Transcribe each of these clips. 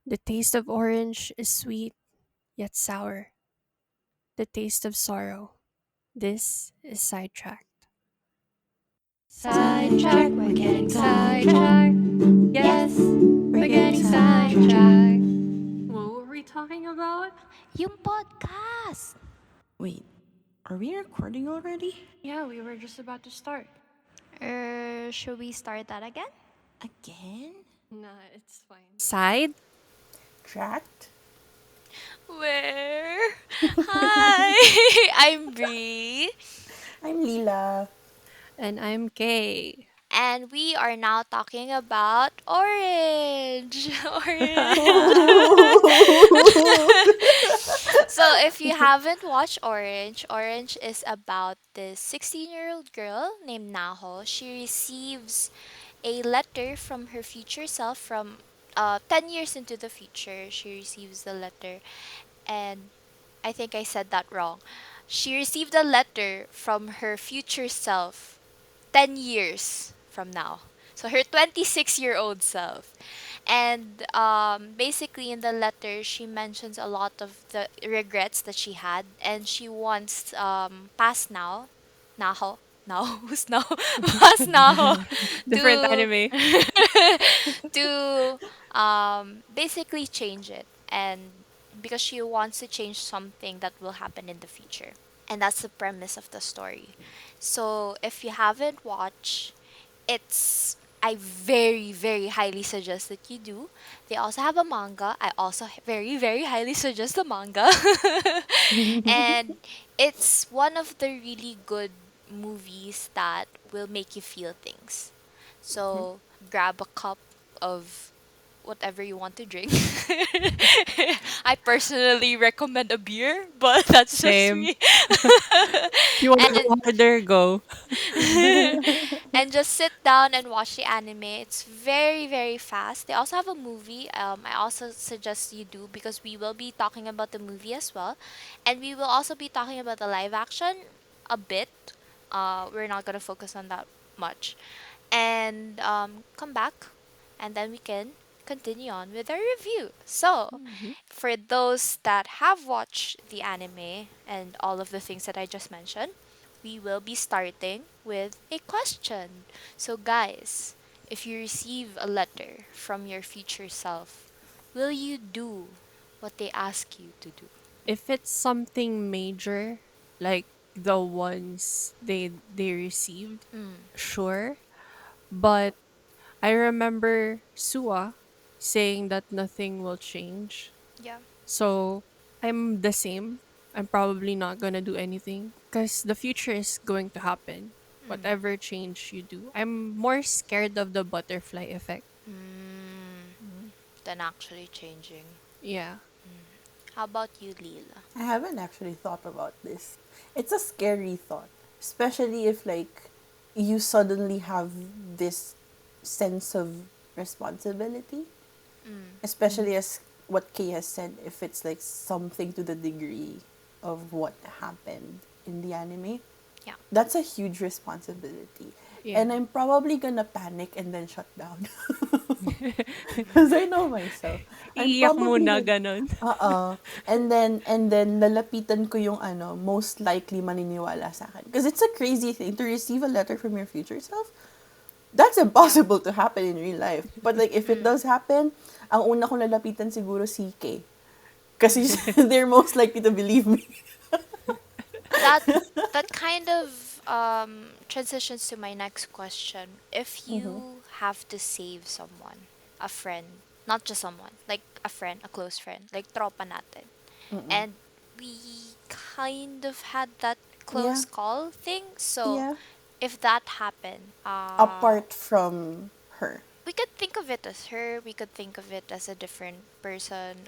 The taste of orange is sweet yet sour. The taste of sorrow. This is sidetracked. Sidetrack, we're getting sidetracked. Yes, we're getting sidetracked. What were we talking about? Yung podcast. Wait, are we recording already? Yeah, we were just about to start. Should we start that again? Again? Nah, it's fine. Side? Tracked? Where? Hi, I'm Bree. I'm LILA. And I'm Kay. And we are now talking about orange. Orange. Ooh. So if you haven't watched Orange, Orange is about this 16-year-old girl named Naho. She receives a letter from her future self from 10 years into the future. She receives the letter, and I think I said that wrong. She received a letter from her future self 10 years from now. So her 26-year-old self. And basically, in the letter, she mentions a lot of the regrets that she had, and she wants past now, Naho, now who's now, past Naho, Different to anime. to basically change it, and because she wants to change something that will happen in the future, and that's the premise of the story. So if you haven't watched, it's I very highly suggest that you do. They also have a manga. I also very highly suggest the manga. And it's one of the really good movies that will make you feel things. So grab a cup of whatever you want to drink. I personally recommend a beer, but that's just Same. me. You want to And go harder? Go. and just sit down and watch the anime. It's very fast. They also have a movie. I also suggest you do because we will be talking about the movie as well, and we will also be talking about the live action a bit. We're not gonna focus on that much, and come back, and then we can continue on with our review. So, Mhm. for those that have watched the anime and all of the things that I just mentioned, we will be starting with a question. So, guys, if you receive a letter from your future self, will you do what they ask you to do? If it's something major, like the ones they received, Mm, sure. But I remember Sua saying that nothing will change. yeah. So I'm the same. I'm probably not gonna do anything because the future is going to happen. Mm, Whatever change you do, I'm more scared of the butterfly effect. mm, than actually changing. Yeah. How about you, Leela? I haven't actually thought about this. It's a scary thought, especially if like you suddenly have this sense of responsibility, Mm, especially as what Kay has said, if it's like something to the degree of what happened in the anime. yeah. That's a huge responsibility. Yeah. And I'm probably gonna panic and then shut down. Because I know myself. I'm Iiyak probably muna, like, ganon. and then lalapitan ko yung ano, most likely maniniwala sa akin. Because it's a crazy thing to receive a letter from your future self. That's Yeah. impossible to happen in real life. But like, if it Mm, does happen, ang una kong lalapitan siguro si K. Kasi mm. they're most likely to believe me. That that kind of transitions to my next question. If you have to save someone, a friend, not just someone, like a friend, a close friend, like tropa natin, and we kind of had that Yeah, close call thing. So yeah. if that happened, Apart from her. we could think of it as her, we could think of it as a different person.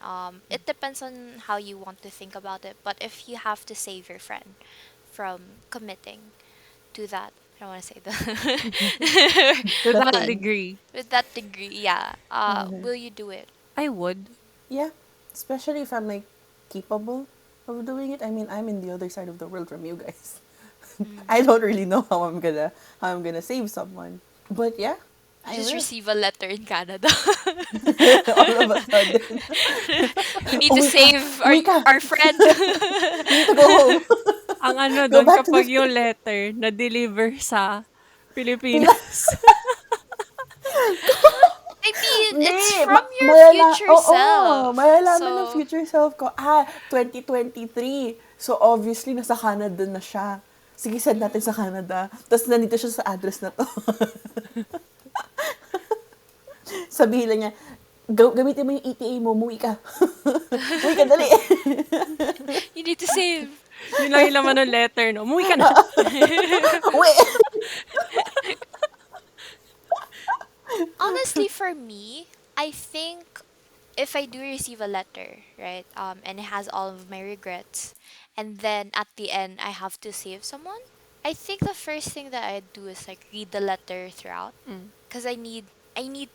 It depends on how you want to think about it. But if you have to save your friend from committing to that, I don't want to say that. To The that thing. degree, With that degree, yeah. Will you do it? I would. Yeah, especially if I'm like capable of doing it. I mean, I'm in the other side of the world from you guys. Mm. I don't really know how I'm gonna save someone. But yeah, You I just will. receive a letter in Canada. All of a sudden. You need to Uwi ka! save Uwi ka! our friend. You need to go home. Ang ano Go dun back to the kapag yung letter na-deliver sa Pilipinas. Pilipinas. I mean, Hindi. it's from your Malala, future oo, self. malalaman ng So, future self ko, 2023. So, obviously, nasa Canada na siya. Sige, send natin sa Canada. Tapos, nandito siya sa address na to. Sabihin lang niya, gamitin mo yung ETA mo, umuwi ka. Umuwi ka, dali. you need to save. Yun lang yung laman ng letter, no? Umuwi ka na. Uwi. Honestly, for me, I think if I do receive a letter, right, and it has all of my regrets, and then at the end I have to save someone, I think the first thing that I do is like read the letter throughout, Mm. because I need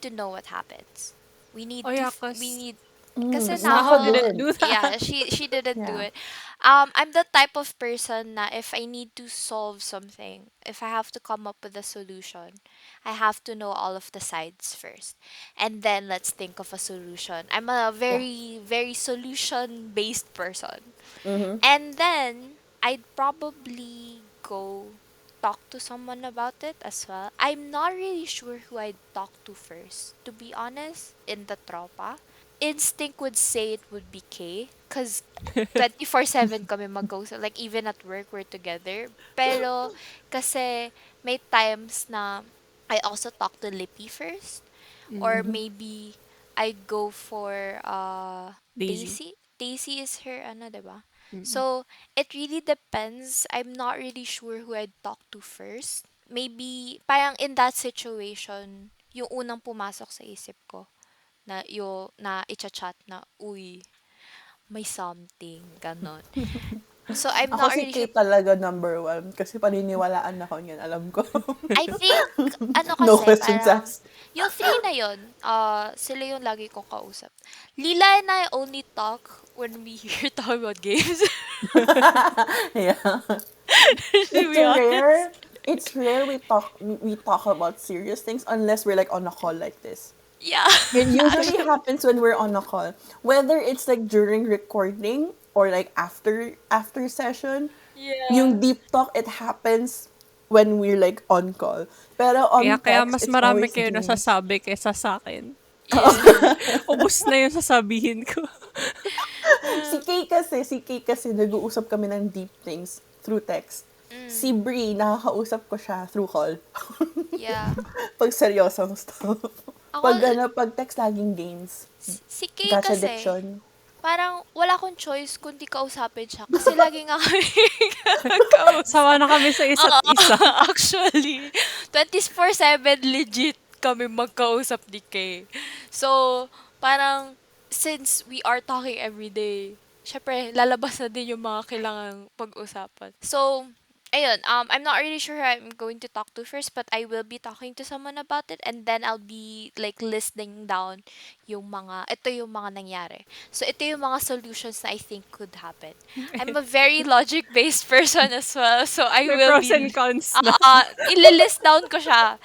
to know what happens. We need Oh to yeah, we cause need kasi Naho Nako naho, didn't din. do yeah, that. she didn't do Yeah. it. I'm the type of person na if I need to solve something, if I have to come up with a solution, I have to know all of the sides first. And then let's think of a solution. I'm a Yeah. very, very solution based person. Mm-hmm. And then I'd probably go talk to someone about it as well. I'm not really sure who I'd talk to first, to be honest, in the tropa. Instinct would say it would be K, because 24/7 kami mag-usap. Like, even at work, we're together. Pero, kasi may times na I also talk to Lippy first. Or maybe I go for Daisy. Daisy. Daisy is her ano, 'di ba? So it really depends. I'm not really sure who I'd talk to first. Maybe parang in that situation, yung unang pumasok sa isip ko na na i-chat na, uy, may something, ganon. So I'm Ako not si really sure. Kate talaga number one. Kasi paniniwalaan ako niyan, alam ko. I think, ano No kasi, questions parang, asked. yung three na yun, sila yung lagi kong kausap. Lila and I only talk when we hear talk about games. Yeah. To It's be honest. rare. It's rare we talk about serious things unless we're like on a call like this. Yeah, It usually actually. happens when we're on a call. Whether it's like during recording or like after session, Yeah. yung deep talk it happens when we're like on call. Pero on Kaya text, mas it's marami always kayo games. nasasabi kaysa sa'kin. Yeah. Ubus na yung sasabihin ko. Si Kay kasi nag-uusap kami ng deep things through text. Si Mm, Brie, nakakausap ko siya through call. yeah. Pag seryosong stuff. Ako, Pag text, laging games. si Kay Gacha kasi, diction. parang wala akong choice kundi kausapin siya. Kasi lagi nga kami kausap. Sawa na kami sa isa't Oo, isa. actually. 24/7 legit kami magkausap ni Kay. So, parang, since we are talking every day, syempre, lalabas na din yung mga kailangang pag-usapan. So, ayun, I'm not really sure who I'm going to talk to first, but I will be talking to someone about it, and then I'll be, like, listing down ito yung mga nangyari. So, ito yung mga solutions na I think could happen. I'm a very logic-based person as well. So, I May will pros be, and cons na. ililist down ko siya.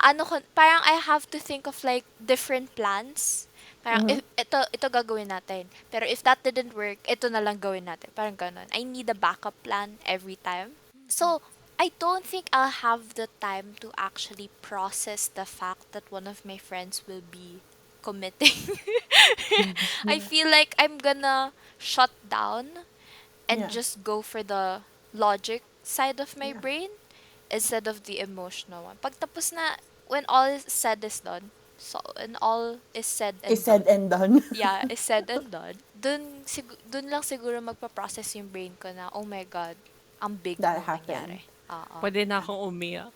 Ano ko, parang I have to think of like different plans. Parang, if, ito gagawin natin. Pero if that didn't work, ito na lang gawin natin. Parang ganun. I need a backup plan every time. So, I don't think I'll have the time to actually process the fact that one of my friends will be committing. I Yeah. feel like I'm gonna shut down and Yeah. just go for the logic side of my Yeah. brain instead of the emotional one. Pag tapos na, when all is said is done, so when all is said Is and said done, and done. yeah, is said and done, dun lang siguro magpa-process yung brain ko na, oh my God, ang big That nung happened. nangyari. Oo. Pwede na akong umiyak.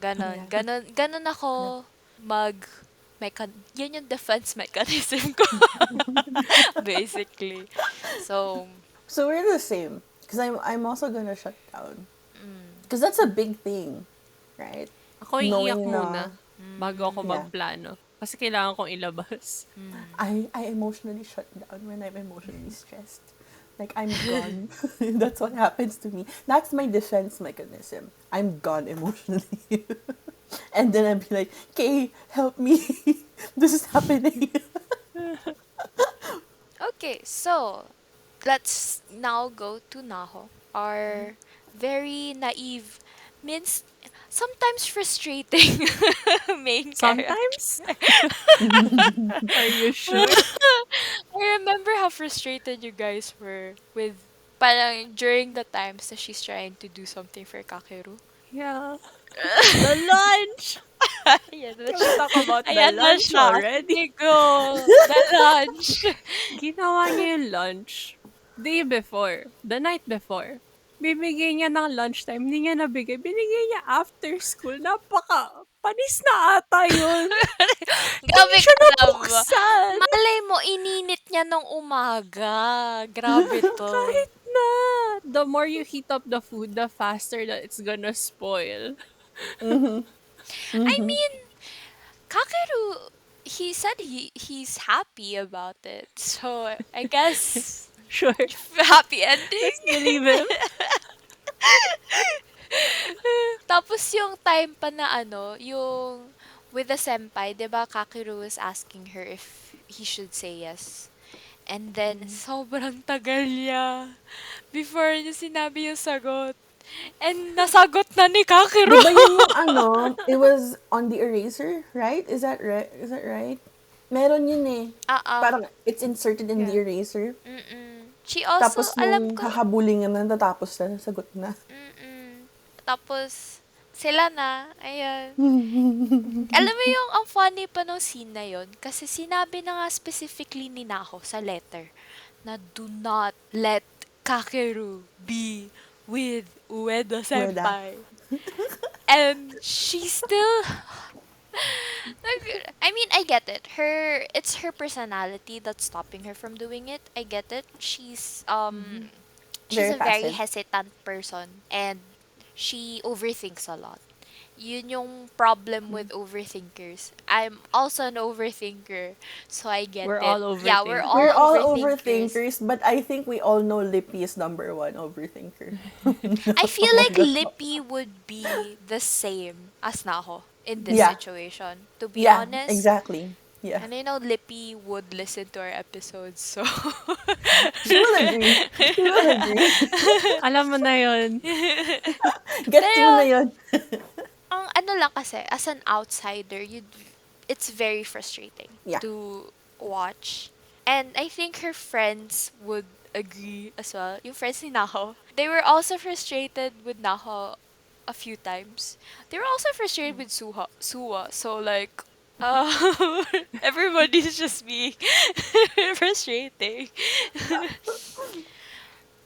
Ganon. Yeah. Ganon ako Yeah. mag, yan yung defense mechanism ko, basically. So, So we're the same. Because I'm also gonna shut down. mm, Because that's a big thing, right? Ako iiyak Knowing na, muna bago ako yeah, magplano. Kasi kailangan kong ilabas. mm. I emotionally shut down when I'm emotionally stressed. Like, I'm gone. That's what happens to me. That's my defense mechanism. I'm gone emotionally. And then I'd be like, "Kay, help me. This is happening." Okay, so let's now go to Naho, our very naive, means sometimes frustrating main character. Sometimes? Are you sure? I remember how frustrated you guys were with parang during the times that she's trying to do something for Kakeru. Yeah. The lunch! Ayan na Can we siya. talk about the Ayan na lunch siya. already? Sige, go. The lunch. Ginawa niya yung lunch day before, the night before. Bibigay niya ng lunchtime, hindi niya nabigay. Binigay niya after school. Panis na ata yun. Hindi Grabe siya ka naman. nabuksan. Malay mo, ininit niya nung umaga. Grabe to. Kahit na. The more you heat up the food, the faster that it's gonna spoil. I mean, Kakeru, he said he's happy about it. So, I guess, Sure. happy ending. Let's believe him. Tapos yung time pa na ano, yung with the senpai, 'di ba Kakeru was asking her if he should say yes. And then, sobrang tagal niya before niya sinabi yung sagot. And nasagot na ni Di Kakeru. ba yun yung ano, it was on the eraser, right? Is that right? Is that right? Meron yun eh. Oo. Parang it's inserted in the Yeah. eraser. She also, Tapos alam nung ko, hahabulin na natatapos na, sagot na. tapos, sila na, ayan. Alam mo yung ang funny pa nung scene na yon kasi sinabi na nga specifically ni Nako sa letter na do not let Kakeru be with Ueda Weda. senpai. And she still I mean, I get it. It's her personality that's stopping her from doing it. I get it. She's Very a very passive. hesitant person and she overthinks a lot. Yun yung problem with overthinkers. I'm also an overthinker, so I get We're it. all Yeah, we're overthinkers. all We're all overthinkers. overthinkers, but I think we all know Lippy is number one overthinker. I feel Among like us all. Lippy would be the same as Naho in this Yeah. situation. To be Yeah, honest, exactly. Yeah. and I know Lippy would listen to our episodes, so She will agree. She will agree. Alam mo na yun. Get through na pero yun. ang ano lang kasi as an outsider, it's very frustrating Yeah. to watch. And I think her friends would agree as well. Yung friends ni Naho, they were also frustrated with Naho a few times. They were also frustrated with Suwa. So like everybody's just being frustrating.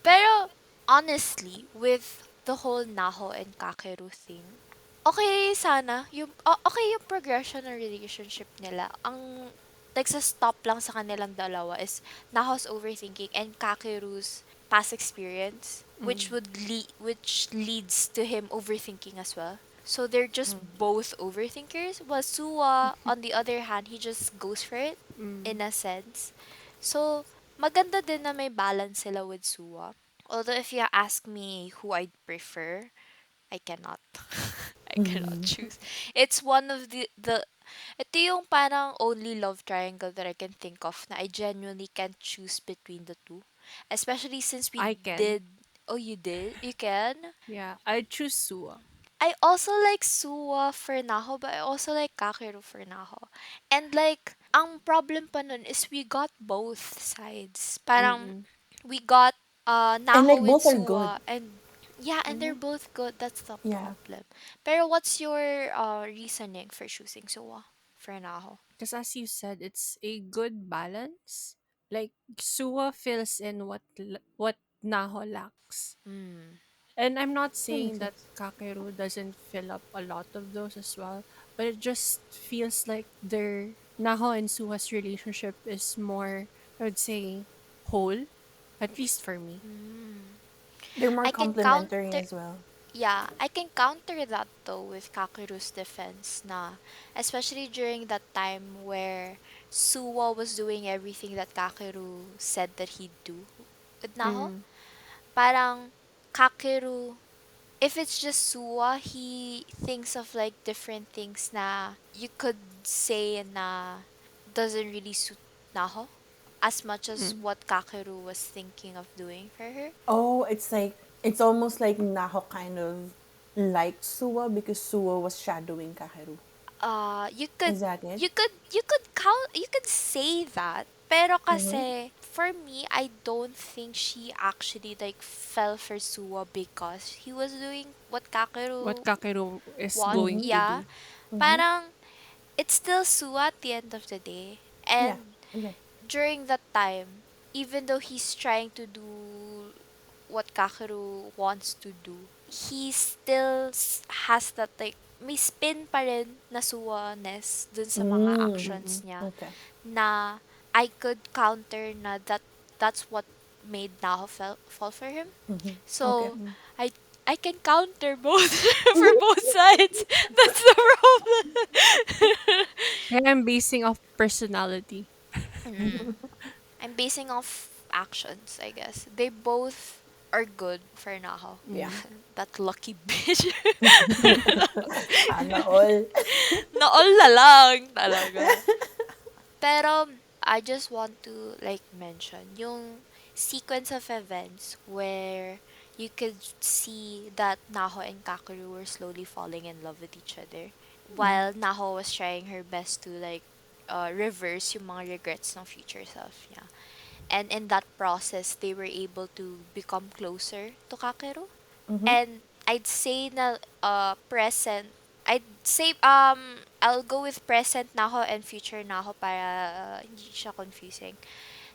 Pero honestly, with the whole Naho and Kakeru thing, okay sana okay yung progression ng relationship nila. Ang nagsa-stop lang sa kanilang dalawa is Naho's overthinking and Kakeru's past experience, which which leads to him overthinking as well. So they're just both overthinkers. While Suwa, on the other hand, he just goes for it in a sense. So maganda din na may balance sila with Suwa. Although if you ask me who I'd prefer, I cannot. I cannot choose. It's one of the ito yung parang only love triangle that I can think of na I genuinely can't choose between the two. Especially since we I can. did. Oh, you did? You can? Yeah, I choose Sua. I also like Suwa for Naho, but I also like Kakeru for Naho. And like, ang problem pa nun is we got both sides. Parang, Mm-mm. we got And like Naho with both are good. Suwa and yeah, and they're both good. That's the Yeah. problem. Pero what's your reasoning for choosing Suwa for Naho? Because as you said, it's a good balance. Like Sua fills in what Naho lacks. Mm. And I'm not That makes saying that sense. Kakeru doesn't fill up a lot of those as well, but it just feels like their Naho and Sua's relationship is more, I would say, whole, at least for me. Mm. They're more I can complimentary counter as well. Yeah, I can counter that though with Kakeru's defense na especially during that time where Suwa was doing everything that Kakeru said that he'd do with Naho. Mm, Parang Kakeru if it's just Suwa, he thinks of like different things na you could say na doesn't really suit Naho as much as Mm. what Kakeru was thinking of doing for her. Oh, it's almost like Naho kind of liked Suwa because Suwa was shadowing Kakeru. You Is could that it? say that. Pero Mm-hmm. kasi for me, I don't think she actually like fell for Suwa because he was doing what What Kakeru Kakeru is want. going Mm-hmm. to Yeah, do. Mm-hmm. parang it's still Suwa at the end of the day. Yeah. And Okay. during that time, even though he's trying to do what Kakeru wants to do, he still has that like may spin pa rin na suwa-ness dun sa mga Mm. actions niya Okay. na I could counter na that's what made Naho fall for him. Mm-hmm. Okay. So I I can counter both for both sides. That's the problem. I am basing off personality. Mm. I'm basing off actions, I guess. They both are good for Naho. Yeah. Mm. That lucky bitch. Sana all. Naol na lang talaga. Pero I just want to like mention yung sequence of events where you could see that Naho and Kakeru were slowly falling in love with each other while Naho was trying her best to like reverse yung mga regrets ng future self niya. And in that process, they were able to become closer to Kakeru. Mm-hmm. And I'd say na present. I'd say I'll go with present Naho and future Naho para hindi siya confusing.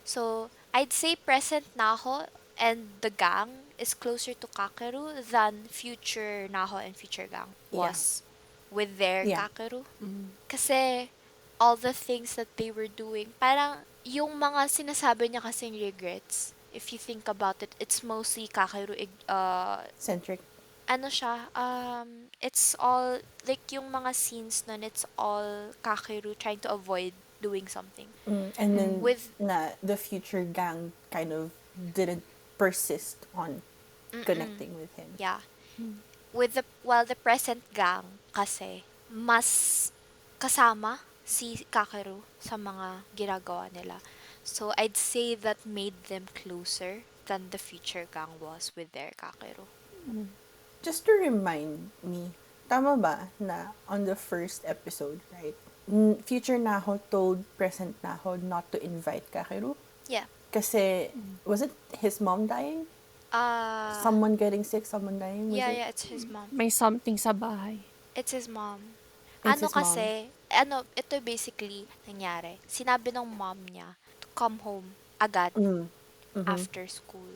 So, I'd say present Naho and the gang is closer to Kakeru than future Naho and future gang Yeah. was with their Yeah. Kakeru. Mm. Kasi all the things that they were doing, parang yung mga sinasabi niya kasing regrets, if you think about it, it's mostly Kakeru Centric. ano siya, it's all, like yung mga scenes nun, it's all Kakeru trying to avoid doing something. And then With, the future gang kind of didn't persist on mm-mm, connecting with him. yeah. With the, while the present gang, kasi, mas kasama si Kakeru sa mga ginagawa nila. So, I'd say that made them closer than the future gang was with their Kakeru. Just to remind me, tama ba na on the first episode, right? Future Naho told present Naho not to invite Kakeru Yeah. kasi was it his mom dying? Uh, Someone getting sick, someone dying, was yeah, it? yeah, it's his mom. May something sa bahay. It's his mom. It's Ano his mom. kasi, ano, ito basically nangyari. Sinabi ng mom niya to come home agad after school.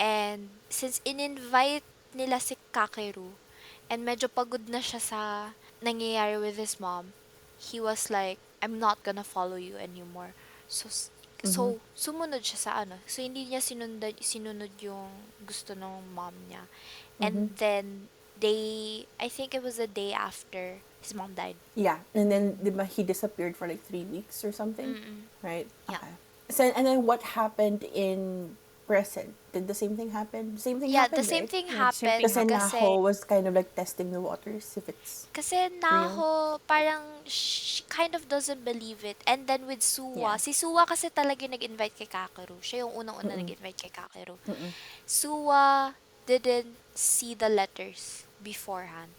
And since in-invite nila si Kakeru, and medyo pagod na siya sa nangyayari with his mom, he was like, I'm not gonna follow you anymore. So, so sumunod siya sa ano. So, hindi niya sinunod yung gusto ng mom niya. And then, I think it was the day after his mom died. Yeah, and then diba, he disappeared for like 3 weeks or something, Mm-mm. right? Yeah. Okay. So and then what happened in present? Did the same thing happen? The same thing Yeah, the happened, same right? thing Yeah, the same thing Kasi happened happened. Naho kasi was kind of like testing the waters if it's real. Naho, parang she kind of doesn't believe it. And then with Yeah. Suwa, si Suwa kasi talaga yung nag-invite kay Kakeru. Siya yung unang-una nag-invite kay Kakeru. Suwa didn't see the letters beforehand.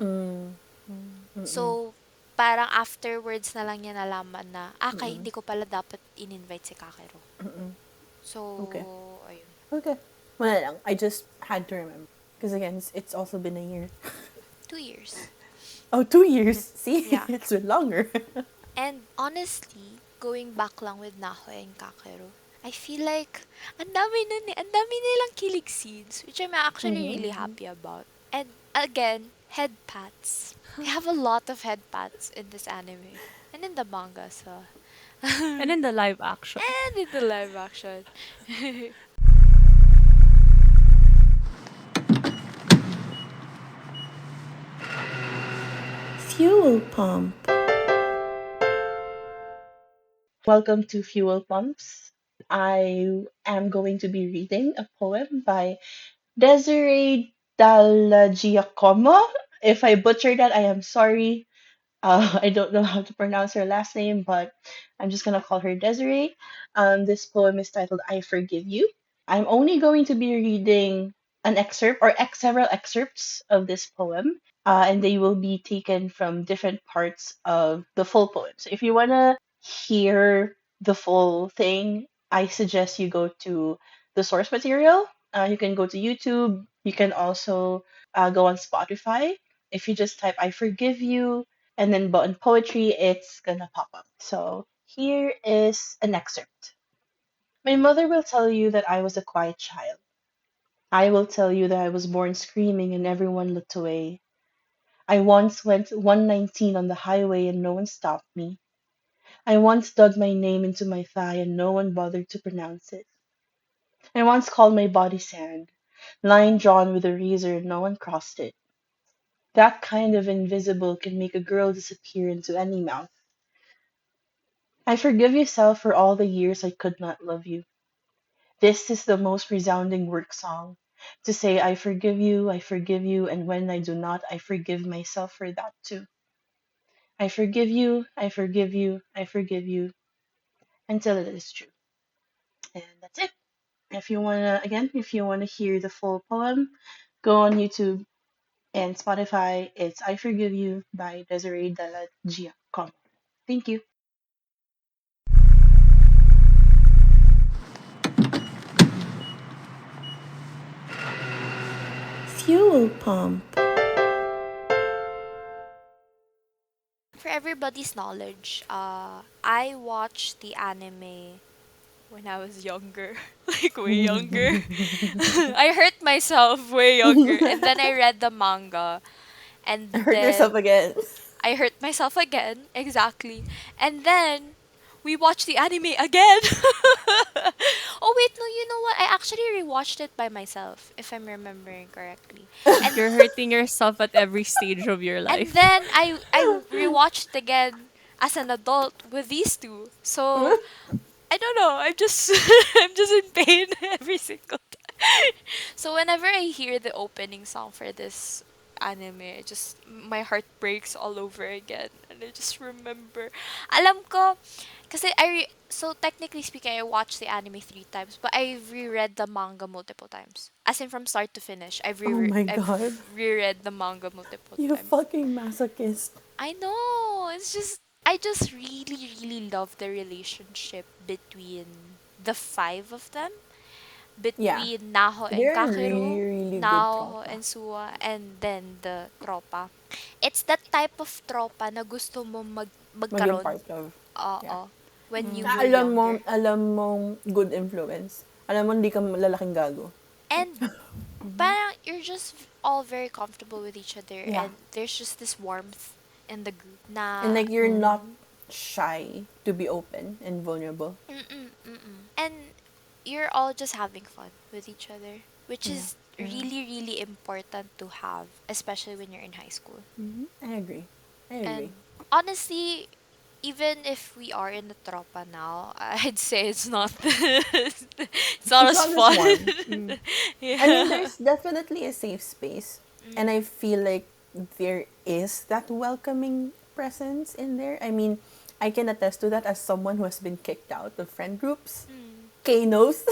So, parang afterwards na lang niya nalaman na, kay hindi ko pala dapat in-invite si Kakeru. So, Okay. ayun. Okay. Wala lang. I just had to remember. Because again, it's also been a year. 2 years. Oh, 2 years. See? Yeah. It's been longer. And honestly, going back lang with Naho and Kakeru, I feel like ang dami nun eh. Ang dami nilang kilig scenes, which I'm actually really happy about. And again, head pats. They have a lot of head pats in this anime. And in the manga, so. And in the live action. And in the live action. Fuel Pump. Welcome to Fuel Pumps. I am going to be reading a poem by Desiree Giacomo. If I butchered that, I am sorry. I don't know how to pronounce her last name, but I'm just gonna call her Desiree. This poem is titled "I Forgive You." I'm only going to be reading an excerpt or several excerpts of this poem, and they will be taken from different parts of the full poem. So if you wanna hear the full thing, I suggest you go to the source material. You can go to YouTube. You can also go on Spotify. If you just type "I forgive you" and then button poetry, it's gonna pop up. So here is an excerpt. My mother will tell you that I was a quiet child. I will tell you that I was born screaming and everyone looked away. I once went 119 on the highway and no one stopped me. I once dug my name into my thigh and no one bothered to pronounce it. I once called my body sand, line drawn with a razor and no one crossed it. That kind of invisible can make a girl disappear into any mouth. I forgive yourself for all the years I could not love you. This is the most resounding work song. To say I forgive you, and when I do not, I forgive myself for that too. I forgive you, I forgive you, I forgive you, until it is true. And that's it. If you wanna hear the full poem, go on YouTube and Spotify. It's I Forgive You by Desiree Della Giacomo. Thank you. Fuel pump. For everybody's knowledge, I watched the anime when I was younger, like way younger. I hurt myself way younger, and then I read the manga, and Hurt yourself then again. I hurt myself again, exactly. And then we watched the anime again. Oh wait, no, you know what? I actually rewatched it by myself, if I'm remembering correctly. And You're hurting yourself at every stage of your and life. then I rewatched it again as an adult with these two. So I don't know. I'm just I'm just in pain every single time. So whenever I hear the opening song for this anime, my heart breaks all over again, and I just remember. Alam ko, kasi so technically speaking, I watched the anime 3 times, but I've reread the manga multiple times. As in from start to finish, Oh my I've god. reread the manga multiple You times. fucking masochist. I know. It's just I just really really love the relationship between the five of them, Yeah. between Naho and They're a really, Kakeru, really good Naho tropa. and Suwa, and then the tropa. It's that type of tropa na gusto mo Maging magkaroon. part of. Yeah. Oo. When you Na were younger. alam mong good influence. Alam mo, hindi ka lalaking gago. And parang you're just all very comfortable with each other, Yeah. and there's just this warmth in the group And na like, you're not shy to be open and vulnerable. mm-mm, mm-mm. And you're all just having fun with each other, which Yeah. is really, really important to have, especially when you're in high school. I agree. I agree. And honestly, even if we are in the tropa now, I'd say it's not it's not It's as not this fun. warm. I mean, Yeah. there's definitely a safe space. And I Mm, feel like there is that welcoming presence in there. I mean, I can attest to that as someone who has been kicked out of friend groups. mm, Kay knows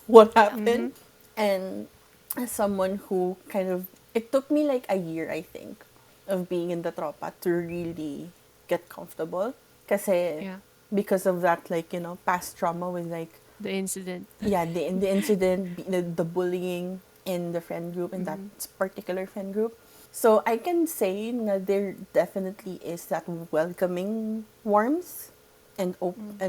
what yeah. happened. And as someone who kind of, it took me like a year, I think, of being in the tropa to really get comfortable. Kasi, Yeah. because of that, like, past trauma with like, The incident. yeah, the incident, the bullying in the friend group, in that particular friend group. So I can say that there definitely is that welcoming warmth and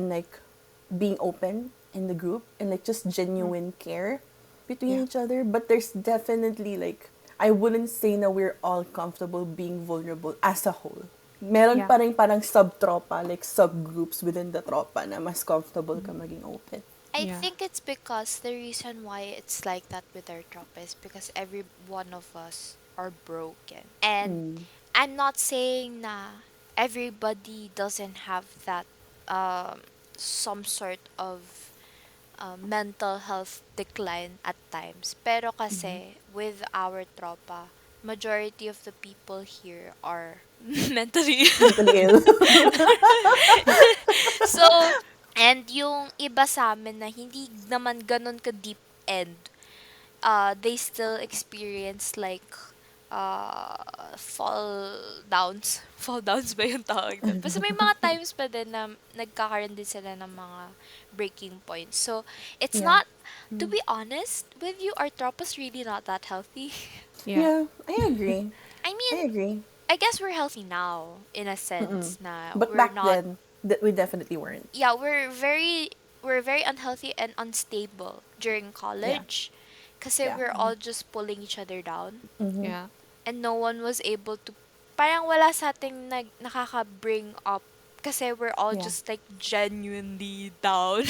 like being open in the group and like just genuine care between Yeah. each other. But there's definitely like, I wouldn't say na we're all comfortable being vulnerable as a whole. Meron Yeah. pa rin parang sub-tropa, like subgroups within the tropa na mas comfortable ka maging open. I Yeah. think it's because the reason why it's like that with our tropa is because every one of us are broken. And I'm not saying na everybody doesn't have that um some sort of mental health decline at times. Pero Mm-hmm. kasi, with our tropa, majority of the people here are mentally Mentally ill. so, and yung iba sa amin na hindi naman ganun ka deep end, they still experience like uh, fall downs. Fall downs ba yung tawag doon? Basta may mga times pa din na nagkakaroon din sila ng mga breaking points. So, it's Yeah. not, to be honest with you, our tropa's really not that healthy. Yeah. Yeah, I agree. I I mean, agree. I guess we're healthy now in a Mm-mm. sense na But we're back not, then, that we definitely weren't. yeah, we're very unhealthy and unstable during Yeah. college kasi Yeah. we're all just pulling each other down Mm-hmm. Yeah. and no one was able to, parang wala sa ating nakaka-bring up kasi we're all Yeah. just like genuinely down.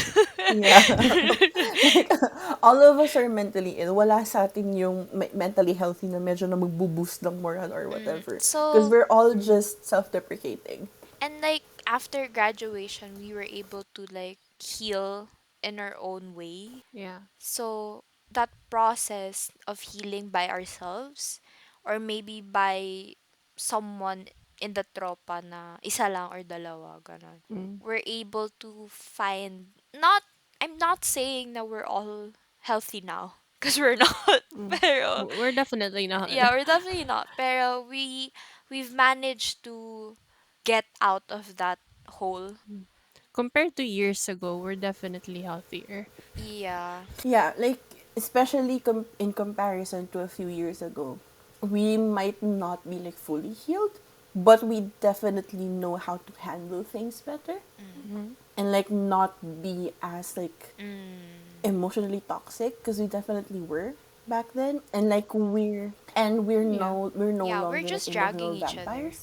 Yeah. Like, all of us are mentally ill. Wala sa atin yung mentally healthy na medyo na magbo-boost ng moral or whatever. Because So, we're all Mm-hmm. just self-deprecating. and like after graduation, we were able to like heal in our own way. Yeah. So, that process of healing by ourselves or maybe by someone in the tropa na isa lang or dalawa, ganun. Mm. We're able to find, not, I'm not saying that we're all healthy now. Because we're not. Mm. Pero, We're definitely not. yeah, we're definitely not. Pero we've managed to get out of that hole. Compared to years ago, we're definitely healthier. Yeah. Yeah, like, especially in comparison to a few years ago, we might not be like fully healed, but we definitely know how to handle things better Mm-hmm. and like not be as like Mm. emotionally toxic because we definitely were back then, and like Yeah. we're no Yeah, we're longer like just dragging emotional each other. vampires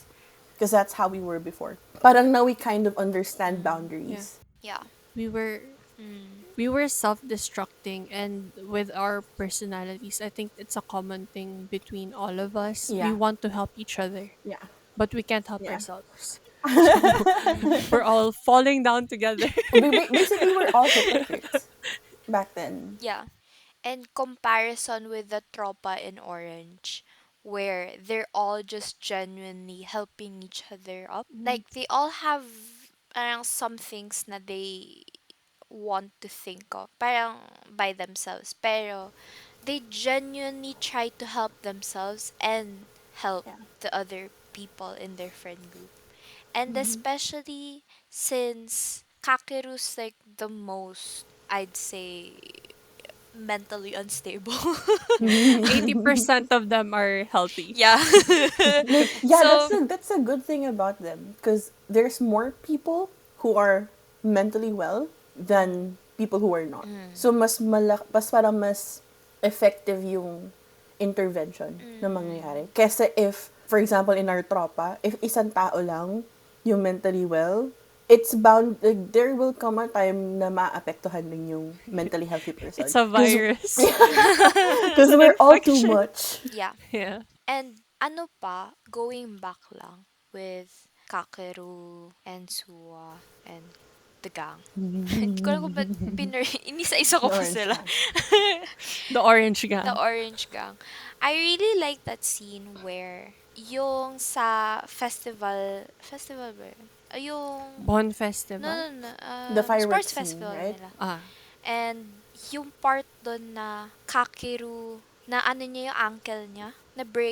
because that's how we were before. Parang now we kind of understand Yeah. boundaries. Yeah. We were Mm. we were self-destructing, and with our personalities, I think it's a common thing between all of us. We Yeah, want to help each other, yeah, but we can't help yeah. ourselves. So we're all falling down together. Basically, we're all hypocrites back then. Yeah. And comparison with the tropa in Orange, where they're all just genuinely helping each other up. Mhm. Like, they all have parang some things na they want to think of, parang by themselves. Pero, they genuinely try to help themselves and help Yeah. the other people in their friend group. And Mhm. especially since Kakeru's like the most, I'd say, mentally unstable. 80% of them are healthy. Yeah. Like, yeah, So, that's a good thing about them because there's more people who are mentally well than people who are not. So mas parang mas effective yung intervention na mangyayari. Kesa if, for example, in our tropa, if isang tao lang yung mentally well, it's bound, like, there will come a time na maapektuhan din yung mentally healthy person. It's a virus. Because It's an we're all too infection. much. yeah. Yeah. And ano pa, going back lang with Kakeru and Suwa and the gang. Hindi ko alam kung ba't inisa-isa ko The pa orange sila. guy. The orange The gang. Orange Gang. I really like that scene where yung sa festival ba yun? Yung, Bon no, Festival. no, no, The sports fireworks scene, festival right? nila. Ah. And yung part doon na Kakeru, na ano niya yung ankle niya, na Oh,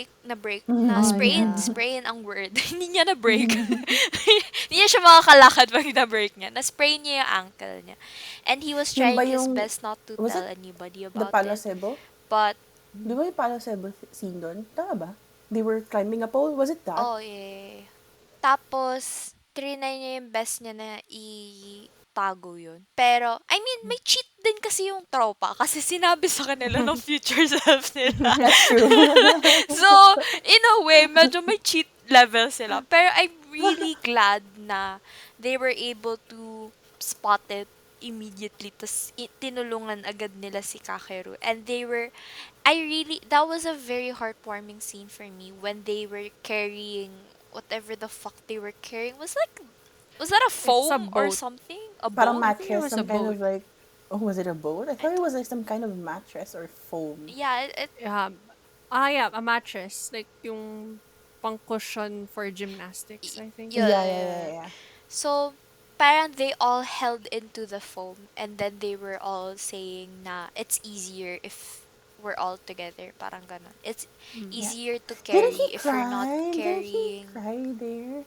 yeah. sprayin ang word. Hindi niya na break. Hindi niya siya makakalakad pag na-break niya. Na-spray niya yung ankle niya. And he was Yun ba trying his yung, best not to was tell it anybody the about Palo it. Sebo? But, Di ba yung Palo Sebo scene doon? Tama ba? They were climbing a pole? Was it that? oh yeah. Tapos, trinay niya yung best niya na itago yun. Pero, I mean, may cheat din kasi yung tropa kasi sinabi sa kanila ng future self nila. That's true. So, in a way, medyo may cheat level sila. Pero I'm really glad na they were able to spot it immediately. Tapos, tinulungan agad nila si Kakeru. And that was a very heartwarming scene for me when they were carrying whatever the fuck they were carrying. Was that a It's a foam or boat. something? A Parang boat? I think it mattress, was a some kind boat. of like, Oh, was it a boat? I I thought it th- was like some kind of mattress or foam. yeah, Yeah, a mattress, like yung pang cushion for gymnastics, I think. Yeah, yeah, yeah, yeah. yeah. So, parang they all held into the foam and then they were all saying na it's easier if we're all together. Parang ganon. It's Mm. Yeah. easier to Didn't he carry if you're not cry? Didn't he carrying. cry there?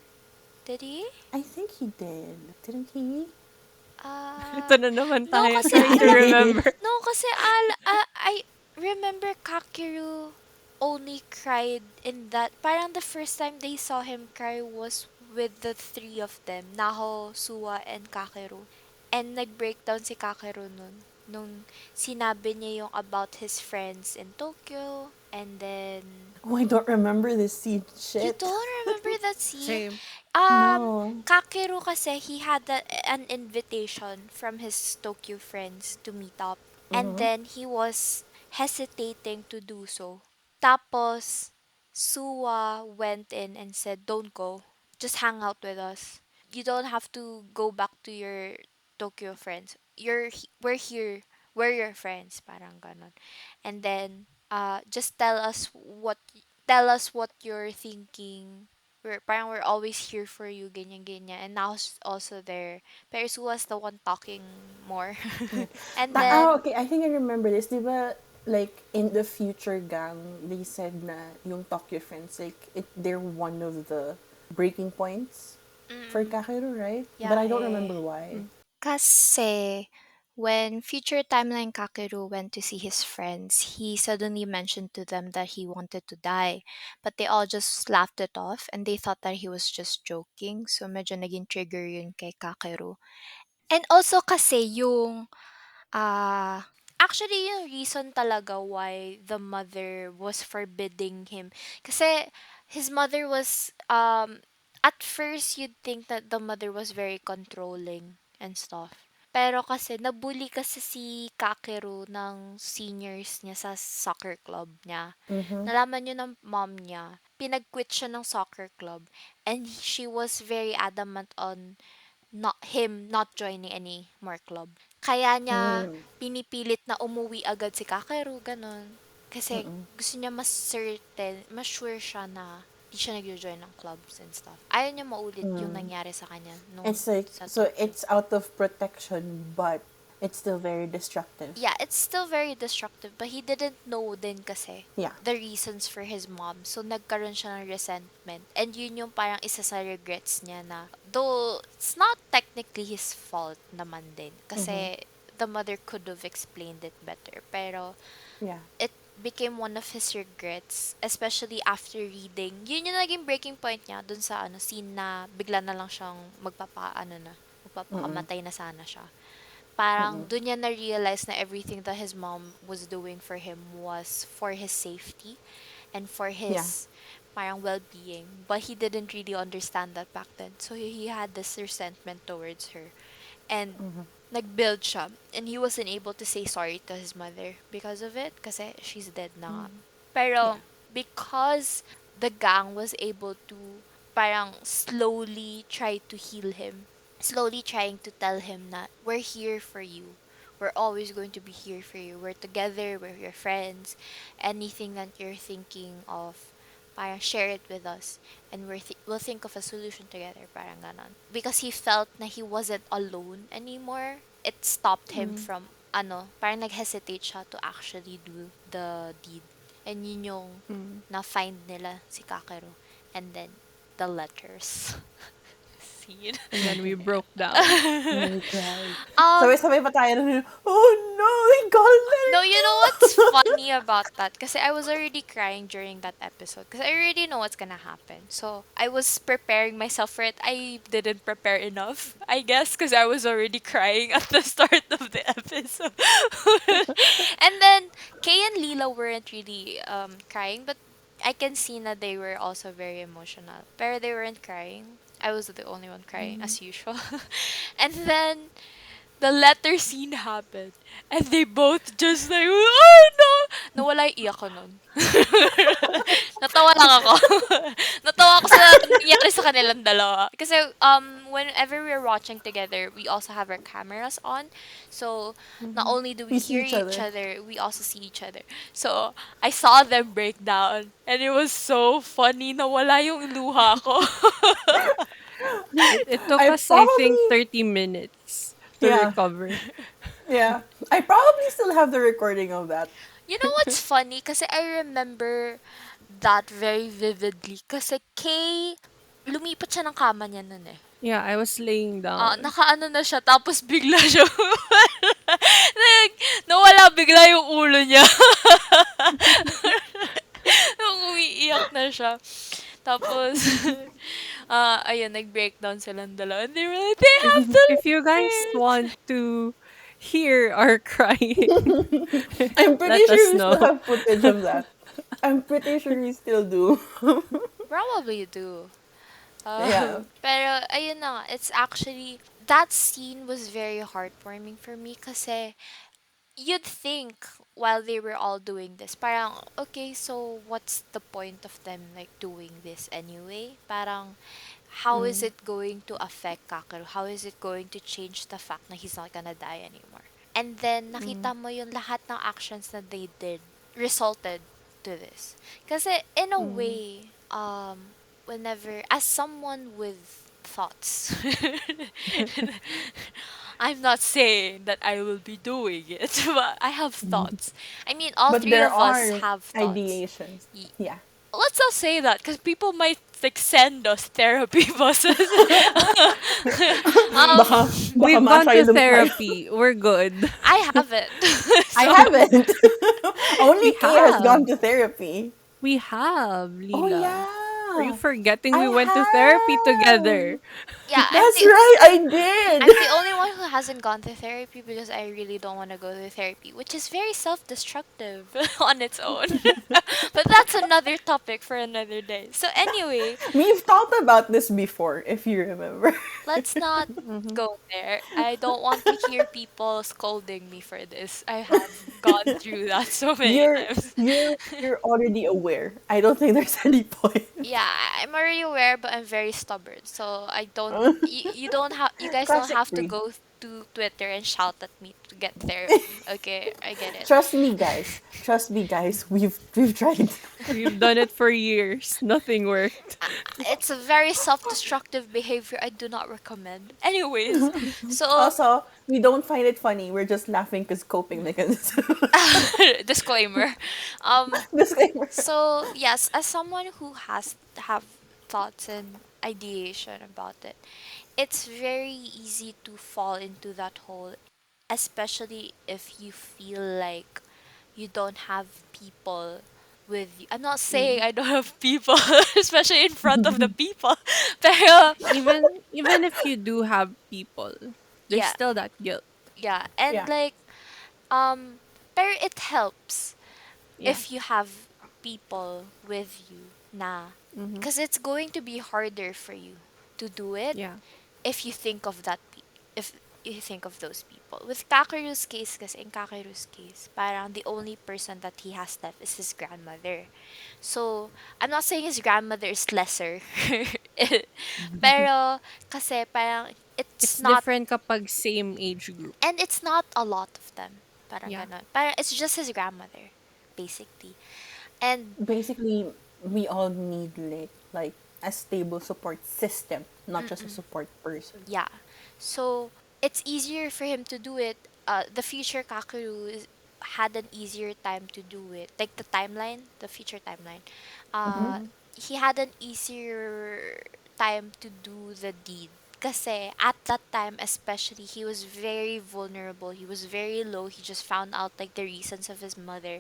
Did he? I think he did. Didn't he? Ito Ah, na naman no, tayo, kasi trying to alam, remember. no, kasi I remember Kakeru only cried in that. Parang the first time they saw him cry was with the three of them, Naho, Suwa, and Kakeru. And nag-breakdown si Kakeru nun. Nung sinabi niya yung about his friends in Tokyo. And then, Oh, I don't remember this scene. you Shit. don't remember that scene? Same. No. Kakeru kasi he had an invitation from his Tokyo friends to meet up. And Mm-hmm. then he was hesitating to do so. Tapos, Suwa went in and said, "Don't go. Just hang out with us. You don't have to go back to your Tokyo friends. We're here. We're your friends." Parang ganon. And then, just tell us what you're thinking. We're always here for you, ganyan, ganyan. And now also there. Pero Suwa's the one talking more. Yeah. And But, oh, then, okay, I think I remember this. Diba, like, in the future gang, they said na yung Tokyo friends, like, they're one of the breaking points for mm, Kakeru, right? But yeah, I don't yeah. remember why. Mm. Kasi when future timeline Kakeru went to see his friends, he suddenly mentioned to them that he wanted to die. But they all just laughed it off and they thought that he was just joking. So medyo naging trigger yun kay Kakeru. And also kasi yung actually yung reason talaga why the mother was forbidding him. Kasi his mother was, at first you'd think that the mother was very controlling and stuff. Pero kasi nabully kasi si Kakeru ng seniors niya sa soccer club niya. Mm-hmm. Nalaman niyo ng mom niya, pinag-quit siya ng soccer club and she was very adamant on not joining any more club. Kaya niya Mm. pinipilit na umuwi agad si Kakeru, gano'n. Kasi gusto niya mas certain, mas sure siya na di siya nag-join ng clubs and stuff. Ayaw niya maulit yung nangyari sa kanya nung It's like, sa so Tokyo. it's out of protection, but it's still very destructive. Yeah, it's still very destructive, but he didn't know din kasi Yeah. the reasons for his mom. So, nagkaroon siya ng resentment. And yun yung parang isa sa regrets niya na, though it's not technically his fault naman din. Mm-hmm. Kasi the mother could have explained it better. Pero, Yeah. it became one of his regrets, especially after reading. Yun yung naging breaking point niya dun sa scene na bigla na lang siyang Mm-mm. magpapakamatay na sana siya. Parang Mm-mm. dun niya na-realize na everything that his mom was doing for him was for his safety and for Yeah. his parang well-being. But he didn't really understand that back then. So he had this resentment towards her. And nag-build siya. And he wasn't able to say sorry to his mother because of it. Kasi she's dead na nga. Yeah. Pero because the gang was able to parang slowly try to heal him, slowly trying to tell him that we're here for you. We're always going to be here for you. We're together, we're your friends. Anything that you're thinking of, parang share it with us. And we'll think of a solution together, parang ganon. Because he felt na he wasn't alone anymore, it stopped him from, parang nag-hesitate siya to actually do the deed. And yun yung Mm. na-find nila si Kakeru. And then, the letters. Scene. And then we broke down. And then we cried. um, Sabay-sabay pa tayo na, oh no, they got a no, letter you know what's too! funny about that? Kasi I was already crying during that episode. Because I already know what's gonna happen. So, I was preparing myself for it. I didn't prepare enough, I guess, because I was already crying at the start of the episode. And then, Kay and Lila weren't really crying, but I can see that they were also very emotional. Pero they weren't crying. I was the only one crying, as usual. And then, the letter scene happened. And they both just like, oh no! Nawala yung iyak ko nun. Natawa lang ako. Natawa ako sa nangyari sa kanilang dalawa. Kasi whenever we're watching together, we also have our cameras on. So, not only do we We see hear each each other. other, we also see each other. So, I saw them break down. And it was so funny. Nawala yung luha ko. It took I us, I think, probably 30 minutes to yeah, recover. yeah. I probably still have the recording of that. You know what's funny? Kasi I remember that very vividly. Kasi Kay, lumipat siya ng kama niya nun eh. Yeah, I was laying down. Nakaano na siya, tapos bigla siya, like, nawala bigla yung ulo niya. Nung umiiyak na siya. Tapos, ayun, nag-breakdown silang dalawa. And they were like, they have to If you leave guys want to hear our crying, I'm pretty let us sure we still know. have footage of that. I'm pretty sure we still do. Probably do. Yeah. Pero, ayun na nga, it's actually, that scene was very heartwarming for me kasi you'd think while they were all doing this, parang, okay, so what's the point of them like doing this anyway? Parang, how is it going to affect Kakeru? How is it going to change the fact na he's not gonna die anymore? And then, nakita mo yung lahat ng actions that they did resulted to this. Kasi, in a way, whenever, as someone with thoughts, I'm not saying that I will be doing it, but I have thoughts. I mean, all But three there of us are have thoughts. ideations. Y- Yeah. Let's not say that because people might like send us therapy buses. um, Baka, baka We've gone to ma-asylum tayo. therapy. We're good. I haven't. I So haven't. Only We Kay has gone have. to therapy. We have, Oh Leela. Are you yeah. forgetting I we went to therapy together? have. yeah, That's right, I did. I'm the only one who hasn't gone to therapy because I really don't want to go to therapy, which is very self-destructive on its own. But that's another topic for another day. So anyway, We've talked about this before, if you remember. let's not Mhm. go there. I don't want to hear people scolding me for this. I have gone through that so many you're times. you're already aware. I don't think there's any point. Yeah, I'm already aware, but I'm very stubborn. So I don't. You don't have. You guys don't Classic have to free. go to Twitter and shout at me to get therapy. Okay, I get it. Trust me, guys. Trust me, guys. We've tried. We've done it for years. Nothing worked. It's a very self-destructive behavior I do not recommend. Anyways, so Also, we don't find it funny. We're just laughing because coping mechanism. disclaimer. Um, Disclaimer. so yes, as someone who has have thoughts and ideation about it, it's very easy to fall into that hole, especially if you feel like you don't have people with you. I'm not saying I don't have people, especially in front of the people. Pero Even if you do have people, there's yeah, still that guilt. yeah, and Yeah. like pero it helps Yeah. if you have people with you na Mm-hmm. because it's going to be harder for you to do it Yeah. if you think of if you think of those people. With Kakeru's case, kasi in Kakeru's case, parang the only person that he has left is his grandmother. So, I'm not saying his grandmother is lesser. Pero, kasi parang, it's It's not, different kapag same age group. and it's not a lot of them. Parang Yeah. ganon. Parang it's just his grandmother, basically. And, Basically, we all need like a stable support system, not just a support person. yeah. So, it's easier for him to do it. The future Kakeru had an easier time to do it. Like the timeline, the future timeline. Uh, he had an easier time to do the deed. Kasi at that time especially, he was very vulnerable. He was very low. He just found out like the reasons of his mother.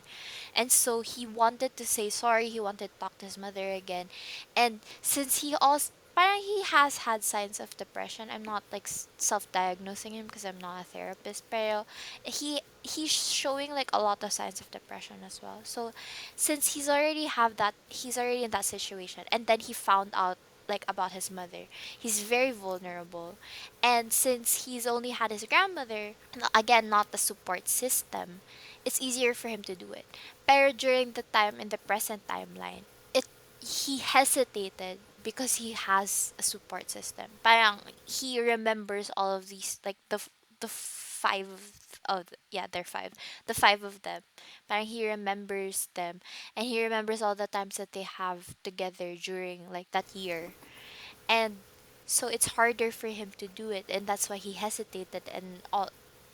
And so he wanted to say sorry. He wanted to talk to his mother again. And since he also parang he has had signs of depression. I'm not like self-diagnosing him because I'm not a therapist. Pero he's showing like a lot of signs of depression as well. So since he's already in that situation, and then he found out like about his mother. He's very vulnerable. And since he's only had his grandmother, again, not the support system, it's easier for him to do it. Pero during the time in the present timeline, it he hesitated because he has a support system. Parang he remembers all of these, like the five yeah, they're five. The five of them. Parang he remembers them, and he remembers all the times that they have together during like that year. And so it's harder for him to do it, and that's why he hesitated. And all,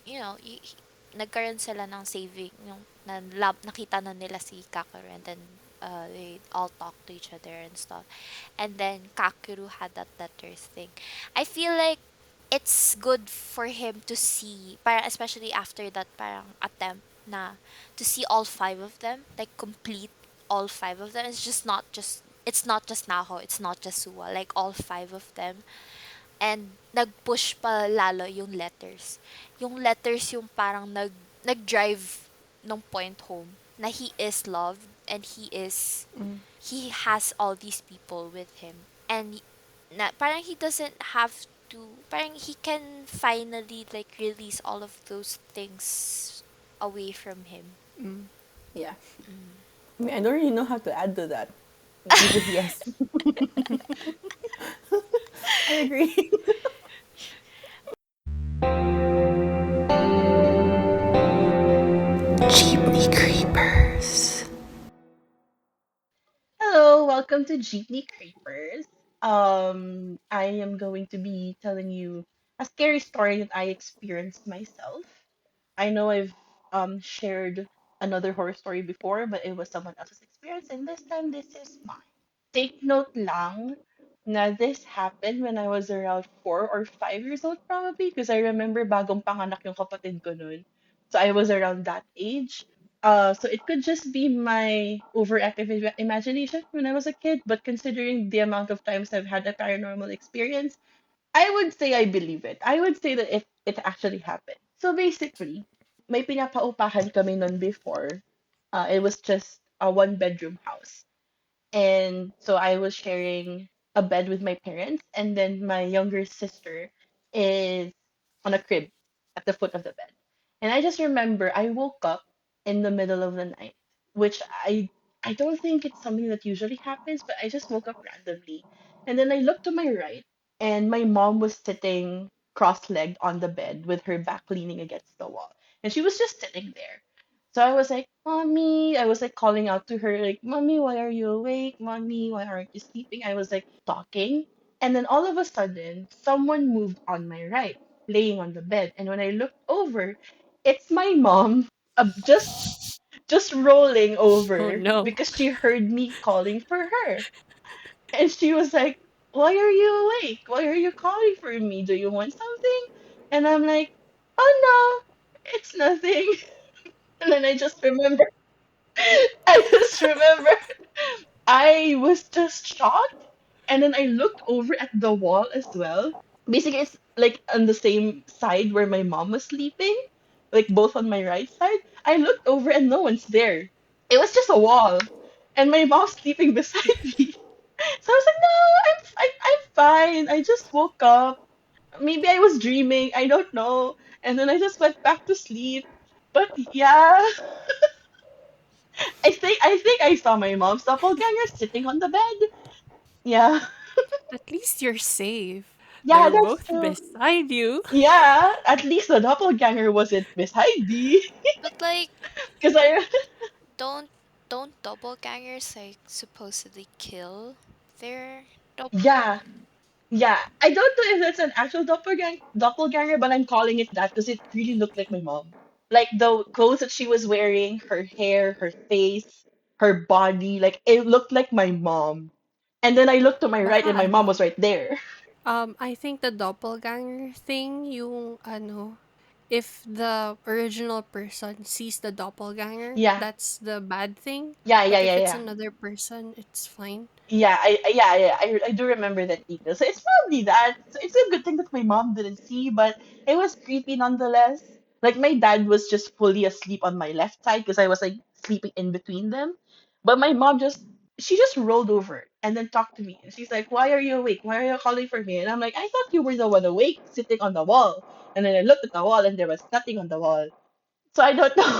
nagkaroon sila ng saving yung nakita na nila si Kakeru, and then they all talk to each other and stuff. And then Kakeru had that letters thing. I feel like it's good for him to see, para especially after that parang attempt na to see all five of them, like complete all five of them. It's not just Naho, it's not just Suwa, like all five of them. And nag-push pa lalo yung letters. Yung letters yung parang nag-drive nung point home na he is loved, and he has all these people with him. And parang he doesn't have to, parang he can finally like release all of those things away from him. Yeah. Mm. I mean, I don't really know how to add to that. Because yes, I agree. Jeepney Creepers. Hello, welcome to Jeepney Creepers. I am going to be telling you a scary story that I experienced myself. I know I've shared another horror story before, but it was someone else's experience, and this time this is mine. Take note lang na this happened when I was around 4 or 5 years old probably because I remember bagong panganak yung kapatid ko nun. So I was around that age. So it could just be my overactive imagination when I was a kid, but considering the amount of times I've had a paranormal experience, I would say I believe it. I would say that it actually happened. So basically, may pinapaupahan kami nun before. It was just a one-bedroom house. And so I was sharing a bed with my parents, and then my younger sister is on a crib at the foot of the bed. And I just remember I woke up in the middle of the night, which I don't think it's something that usually happens, but I just woke up randomly. And then I looked to my right, and my mom was sitting cross-legged on the bed with her back leaning against the wall. And she was just sitting there. So I was like, Mommy, I was like calling out to her, like, Mommy, why are you awake? Mommy, why aren't you sleeping? I was like talking. And then all of a sudden, someone moved on my right, laying on the bed. And when I looked over, it's my mom, just rolling Oh over no. because she heard me calling for her. And she was like, Why are you awake? Why are you calling for me? Do you want something? And I'm like, Oh no, it's nothing. And then I just remember I just remember I was just shocked. And then I looked over at the wall as well. Basically, it's like on the same side where my mom was sleeping, like both on my right side. I looked over and no one's there. It was just a wall. And my mom's sleeping beside me. So I was like, no, I'm fine. I just woke up. Maybe I was dreaming. I don't know. And then I just went back to sleep. But yeah, I think I saw my mom's doppelganger sitting on the bed. Yeah. At least you're safe. Yeah, They're that's both true. beside you. Yeah, at least the doppelganger wasn't beside me. But like, Because I don't don't doppelgangers like supposedly kill their yeah, yeah. I don't know if that's an actual doppelganger, but I'm calling it that because it really looked like my mom. Like the clothes that she was wearing, her hair, her face, her body, like it looked like my mom. And then I looked to my right Baka and my mom ano, was right there. I think the doppelganger thing, yung ano, if the original person sees the doppelganger, Yeah. that's the bad thing. Yeah, yeah, But yeah, if it's yeah. another person, it's fine. Yeah, I do remember that detail. So it's probably that. So it's a good thing that my mom didn't see, but it was creepy nonetheless. Like my dad was just fully asleep on my left side because I was like sleeping in between them, but my mom just she just rolled over and then talked to me. And she's like, "Why are you awake? Why are you calling for me?" And I'm like, "I thought you were the one awake, sitting on the wall." And then I looked at the wall and there was nothing on the wall. So I don't know.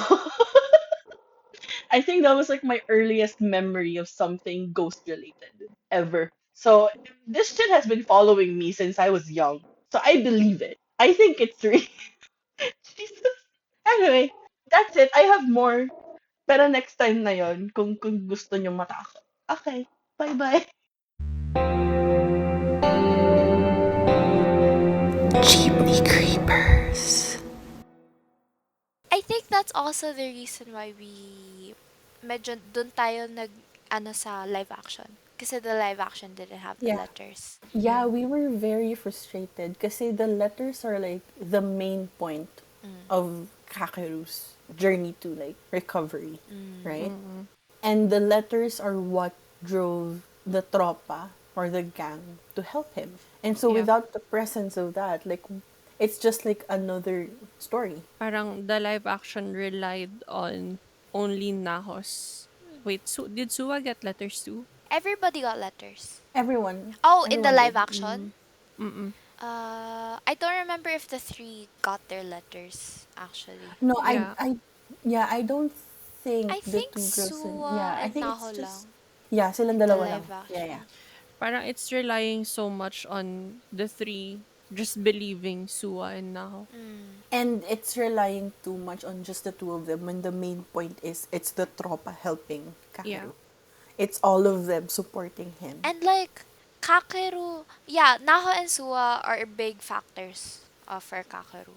I think that was like my earliest memory of something ghost related ever. So this shit has been following me since I was young. So I believe it. I think it's real. Jesus. Anyway, that's it. I have more. Pero next time na yon, kung gusto nyo matakot. Okay. Bye-bye. Jeepney creepers. I think that's also the reason why we medyo dun tayo ano sa live action. Kasi the live action didn't have the Yeah. letters. Yeah, we were very frustrated kasi the letters are like the main point of Kakeru's journey to like recovery, right? And the letters are what drove the tropa or the gang to help him. And so Yeah. without the presence of that, like it's just like another story. Parang the live action relied on only Nahos. Wait, did Suwa get letters too? Everybody got letters. Everyone, Oh, in the everyone live did. action? Mm-mm. I don't remember if the three got their letters actually. No, Yeah. yeah, I don't think I the think two girls in, Suwa yeah, I and think it's Naho just, lang yeah, silang in the dalawa lang. live Yeah, yeah. action. Parang it's relying so much on the three just believing Suwa and Naho. Mm. And it's relying too much on just the two of them when the main point is it's the tropa helping Yeah. Kakeru. It's all of them supporting him. And like Kakeru, yeah, Naho and Suwa are big factors for Kakeru.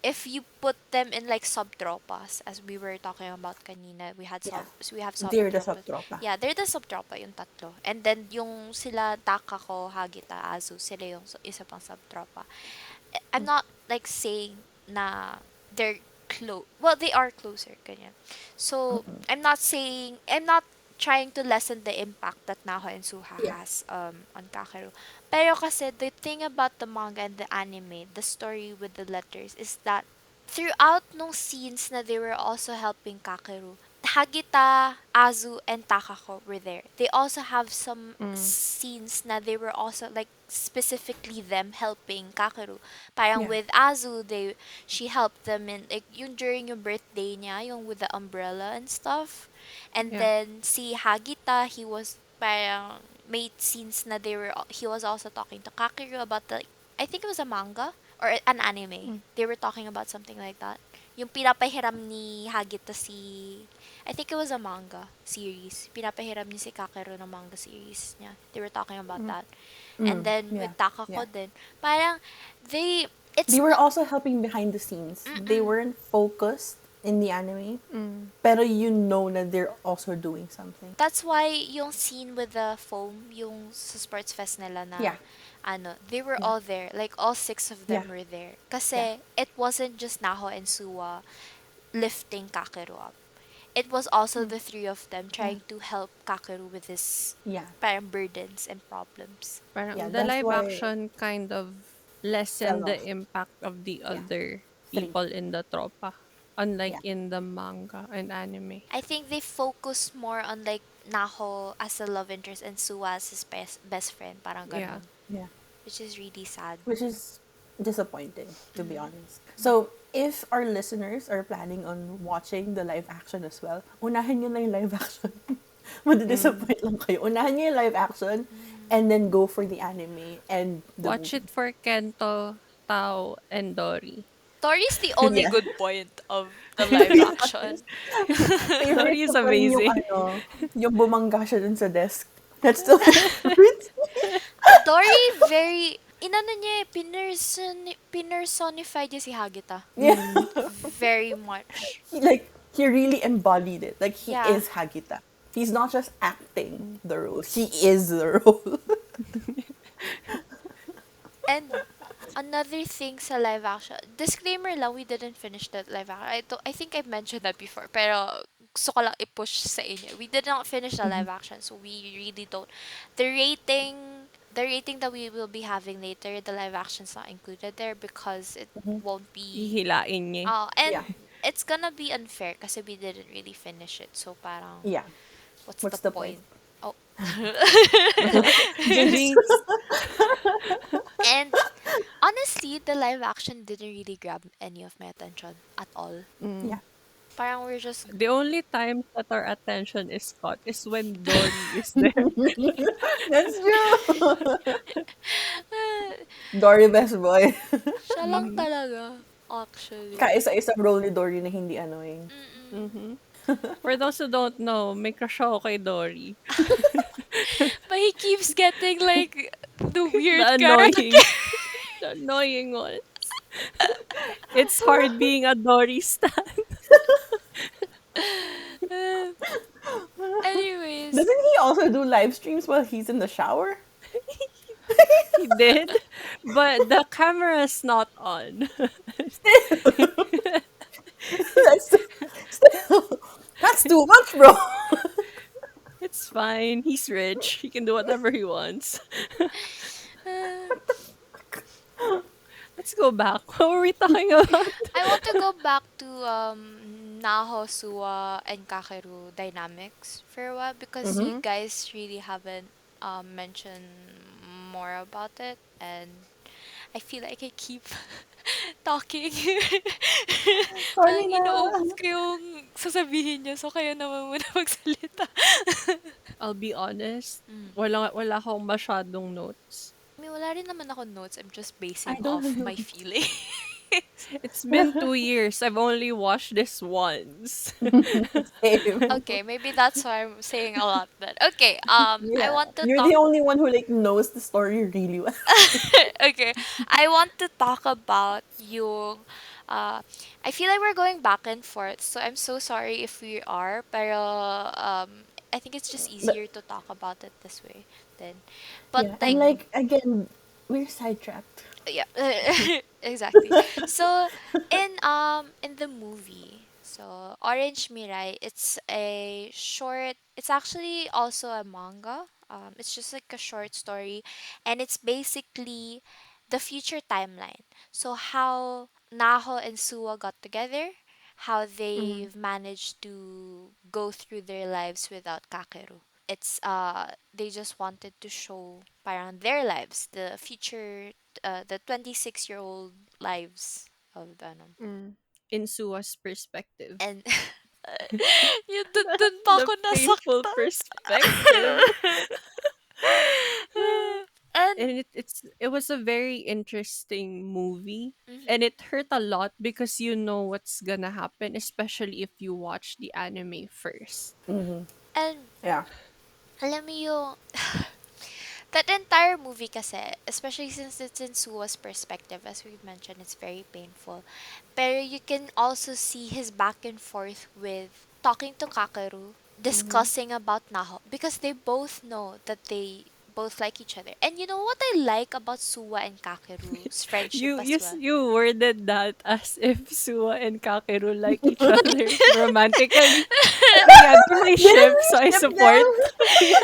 If you put them in like subtropas, as we were talking about kanina, Yeah. we have They're the subtropas. subtropa. Yeah, they're the subtropa, yung tatlo. And then yung sila Takako, Hagita, Azu, sila yung isa pang subtropa. I'm not like saying na they're close. Well, they are closer, ganyan. So, I'm not trying to lessen the impact that Naho and Suha Yeah. has on Kakeru. Pero kasi the thing about the manga and the anime, the story with the letters is that throughout nung scenes na they were also helping Kakeru, Hagita, Azu, and Takako were there. They also have some Mm. scenes na they were also like specifically them helping Kakeru. Parang Yeah. with Azu, she helped them in like yung during yung birthday niya, yung with the umbrella and stuff. And Yeah. then si Hagita, he was parang made scenes na he was also talking to Kakeru about the I think it was a manga or an anime. Mm. They were talking about something like that. Yung pinapahiram ni Hagita I think it was a manga series. Pinapahiram niya si Kakeru ng manga series niya. They were talking about Mm. that. And Mm, then yeah. with Takako Yeah. din, parang they it's They were not also helping behind the scenes. They mm-mm. weren't focused in the anime, Mm. pero you know that they're also doing something. That's why yung scene with the foam, yung sa sports fest nila Yeah. na ano, they were Yeah. all there. Like all six of Yeah. them were there. Yeah. Kasi it wasn't just Naho and Suwa lifting Kakeru up. It was also the three of them Yeah. trying to help Kakeru with his Yeah. parang burdens and problems. Yeah, Parang the that's live why action kind of fell lessened the off. impact of the Yeah. other Three. people in the tropa. Unlike Yeah. in the manga and anime. I think they focus more on like Naho as a love interest and Suwa as his best friend, parang Yeah. ganon. Yeah. Which is really sad. Which is disappointing, to be Mm. honest. So, if our listeners are planning on watching the live action as well, unahin nyo na yung live action. Mm. Madidisappoint lang kayo. Unahin nyo yung live action Mm. and then go for the anime and the Watch movie. it for Kento, Tao, and Dory. Tori's the only Yeah. good point of the live action. Dory Favorite is ko pa rin yung amazing. ano, yung bumangga siya dun sa desk. That's the favorite. Dory very inano niya pinersonified niya si Hagita. Yeah. Mm. Very much. He really embodied it. Like he Yeah. is Hagita. He's not just acting the role. He is the role. And another thing sa live action, disclaimer lang, we didn't finish the live action. I think I've mentioned that before, pero gusto ko lang i-push sa inyo. We did not finish the live action, so we really don't. The rating that we will be having later, the live action's not included there because it won't be, Hihilain niya. and Yeah. it's gonna be unfair kasi we didn't really finish it. So parang, Yeah. What's the What's the point? point? Oh. Jinx. And honestly, the live action didn't really grab any of my attention at all. Yeah. Parang we're just The only time that our attention is caught is when Dory is there. That's true. Dory best boy. siya lang Mhm, talaga, actually. Kaisa-isang role ni Dory na hindi annoying. Mm-mm. mhm. For those who don't know, may crush ako kay Dory. But he keeps getting like the The weird character. annoying, the annoying ones. It's hard being a Dory stan. Anyways, Doesn't he also do live streams while he's in the shower? He did, but the camera's not on. that's still, that's too much, bro. It's fine. He's rich. He can do whatever he wants. uh, Let's go back. What were we talking about? I want to go back to Naho, Suwa, and Kakeru dynamics for a while because you Mm-hmm. guys really haven't mentioned more about it, and I feel like I keep talking. Sorry Ang na. inuubos ko yung sasabihin niya, so kayo naman muna magsalita. I'll be honest. Mm. Wala akong masyadong notes. I mean, wala rin naman ako notes. I'm just I basing don't off know. my feeling. It's been 2 years. I've only watched this once. Same. Okay, maybe that's why I'm saying a lot then. Okay, I Yeah. want to You're talk the only one who like knows the story really well. okay. I want to talk about yung I feel like we're going back and forth. So I'm so sorry if we are, pero I think it's just But easier to talk about it this way then. But yeah, and like Mm. like again, we're sidetracked. yeah, exactly. So in the movie, so Orange Mirai, it's a short. It's actually also a manga. It's just like a short story, and it's basically the future timeline. So how Naho and Suwa got together, how Mm. they've managed to go through their lives without Kakeru. It's they just wanted to show parang their lives, the future the 26-year-old lives of the ano. Mm. In Sua's perspective. And yun, dun pa The ako painful nasaktan. perspective. And And it was a very interesting movie. And mhm, it hurt a lot because you know what's gonna happen, especially if you watch the anime first. and Yeah. alam mo yung that entire movie kasi, especially since it's in Sua's perspective, as we've mentioned, it's very painful. Pero you can also see his back and forth with talking to Kakeru, Mm-hmm. discussing about Naho, because they both know that they both like each other. And you know what I like about Suwa and Kakeru's friendship as well? You worded that as if Sua and Kakeru like each other romantically. Yeah, they're my Didn't ship, we so I ship support. them? Yeah.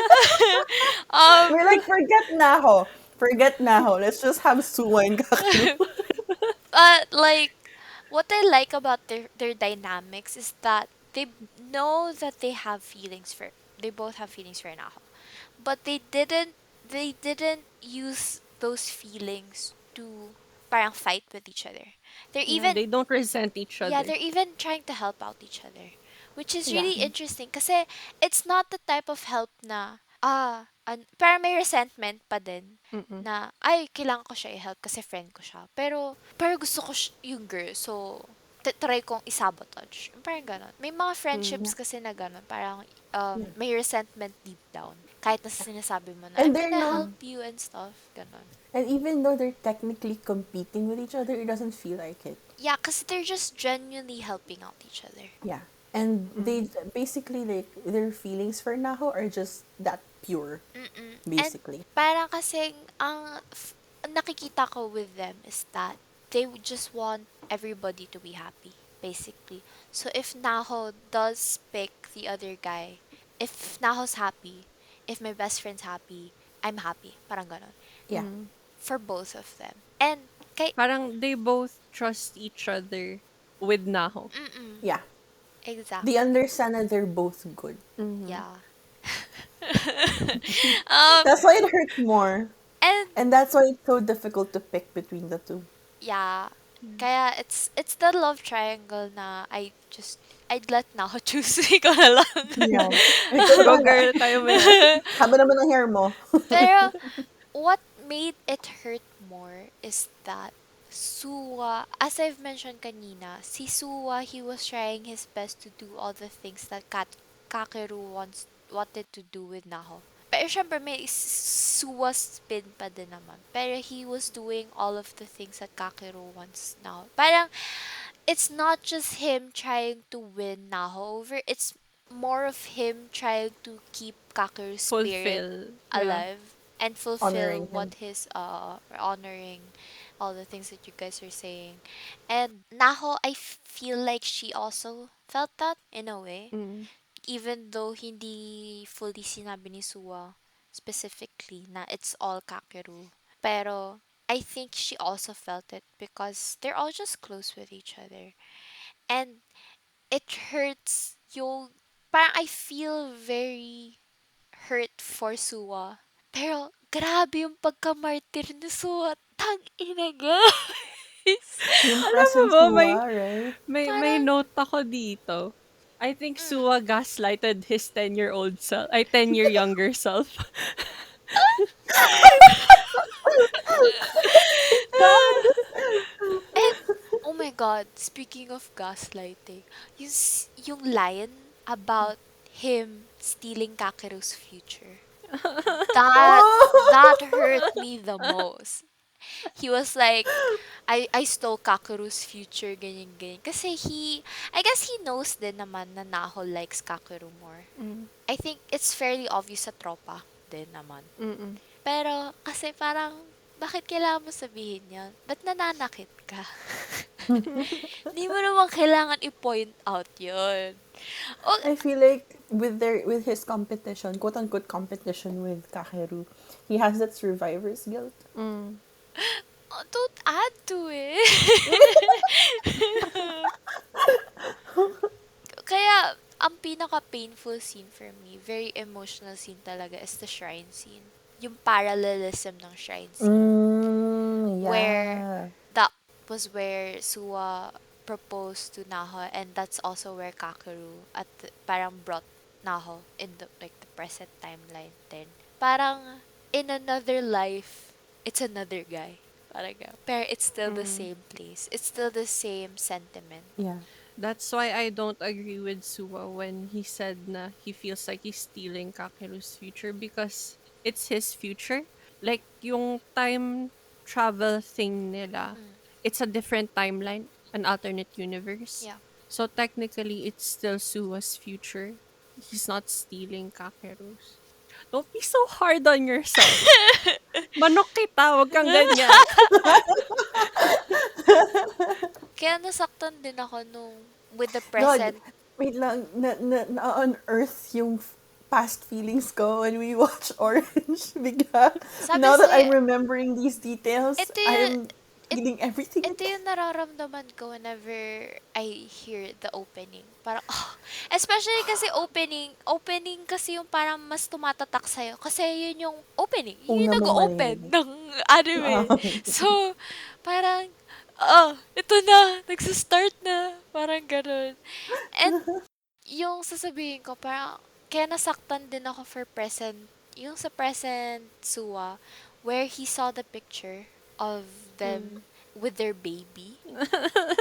um, We're like, forget Naho. Forget Naho. Let's just have Suwa and Kakeru. but like what I like about their dynamics is that they know that they both have feelings for Naho. But they didn't use those feelings to parang fight with each other. They're Yeah, even they don't resent each yeah, other. they're even trying to help out each other, which is Yeah. really interesting kasi it's not the type of help na parang may resentment pa din Mm-mm. na ay kailangan ko siya i-help kasi friend ko siya. Pero gusto ko yung girl, so try kong isabotage. Parang ganon. May mga Mm. friendships Yeah. kasi na ganon. Parang Yeah. may resentment deep down. Kahit na sinasabi mo na, And I'm they're gonna not, help you and stuff. Ganon. and even though they're technically competing with each other, it doesn't feel like it. Yeah, kasi they're just genuinely helping out each other. Yeah. And Mm. they basically like their feelings for Naho are just that pure, Mm-mm. And basically. parang kasing ang nakikita ko with them is that they would just want everybody to be happy, basically. So if Naho does pick the other guy, if Naho's happy, if my best friend's happy, I'm happy. Parang ganon. Yeah. Mm. For both of them. And kay Parang they both trust each other with Naho. mm Yeah. They exactly. understand that they're both good. Mm-hmm. Yeah. um, That's why it hurts more. and And that's why it's so difficult to pick between the two. yeah, kaya it's the love triangle na I'd let na ako choose. Ikaw na lang. Yeah. Ikaw na Go bahala. girl, kaya mo yan. Haba naman ang hair mo. Pero what made it hurt more is that Suwa, as I've mentioned kanina, si Suwa, he was trying his best to do all the things that Kakeru wanted to do with Naho. Pero syempre may Suwa spin pa din naman. Pero he was doing all of the things that Kakeru wants now. Parang it's not just him trying to win Naho over, it's more of him trying to keep Kakeru's spirit Fulfill. Yeah. alive and fulfill Honoring him. what his honoring all the things that you guys are saying. And Naho, I feel like she also felt that in a way, Mm. even though hindi fully sinabi ni Suwa specifically na it's all Kakeru. Pero I think she also felt it because they're all just close with each other. And it hurts yung parang I feel very hurt for Suwa. Pero grabe yung pagka-martyr ni Suwa. Tang ina guys. Yung Alam mo presence ba, may, suwa, right? may Parang note ako dito. I think mm, Suwa gaslighted his 10-year-old self, ay 10-year younger self. and oh my god, speaking of gaslighting, yung line about him stealing Kakeru's future. That Oh! that hurt me the most. He was like, I stole Kakeru's future, ganyan, ganyan. Kasi I guess he knows din naman na Naho likes Kakeru more. Mm, I think it's fairly obvious sa tropa din naman. mm. Pero, kasi parang, bakit kailangan mo sabihin yan? Ba't nananakit ka? Di mo naman kailangan i-point out yun. Oh, I feel like with his competition, quote unquote competition with Kakeru, he has that survivor's guilt. Mm. oh, don't add to it. Kaya, ang pinaka-painful scene for me, very emotional scene talaga, is the shrine scene. Yung parallelism ng shrine scene. Where Yeah. that was where Suwa proposed to Naho, and that's also where Kakeru parang brought Naho in the like the present timeline then. Parang in another life, it's another guy. Parang pero it's still the Mm. same place. It's still the same sentiment. Yeah. That's why I don't agree with Suwa when he said na he feels like he's stealing Kakeru's future because it's his future. Like, yung time travel thing nila, Mm, it's a different timeline, an alternate universe. yeah. So technically, it's still Suwa's future. He's not stealing Kakeru's. Don't be so hard on yourself. Manok kita, wag kang ganyan. Kaya nasaktan din ako nung with the God, present. wait lang, na-unearth yung past feelings ko when we watch Orange. Bigla. Sabi Now that si I'm remembering these details, ito yung I'm feeling everything ito again. yung nararamdaman ko whenever I hear the opening. Parang, especially kasi opening kasi yung parang mas tumatatak sa'yo. Kasi yun yung opening. Yun Una yung mong nag-open marinig. ng anime. Ah. So, parang, ito na, nagsistart na. Parang ganun. And, yung sasabihin ko, parang, kaya nasaktan din ako for present, yung sa present Suwa, where he saw the picture of them with their baby.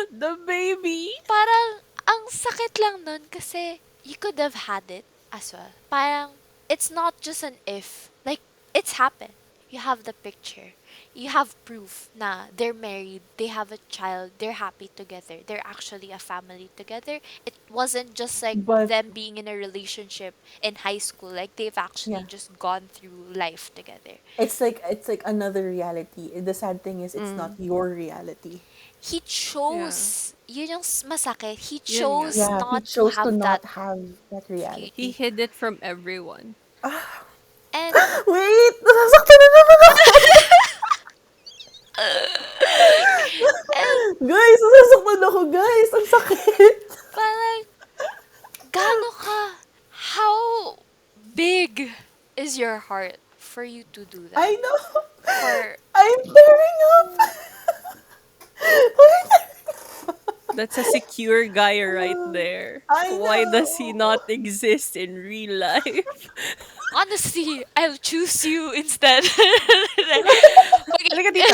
The baby. Parang, ang sakit lang nun kasi you could have had it as well. Parang, it's not just an if. Like, it's happened. You have the picture. You have proof na they're married, they have a child, they're happy together. They're actually a family together. It wasn't just like But, them being in a relationship in high school. Like, they've actually yeah. just gone through life together. It's like another reality. The sad thing is it's not your reality. He Yeah. chose, yun yung masakit, he Yun nga. chose Yeah, he not to chose to have that not have that He reality. future. hid it from everyone. And, Wait! Nasasaktan na naman ako! and Guys! Nasasaktan ako, guys! Ang sakit! parang, gaano ka, how big is breaks your heart for you to do I that. know. For I'm tearing up. That's a secure guy right there. I Why does he know. not exist in real life? honestly, I'll choose you instead. Pag Halika dito.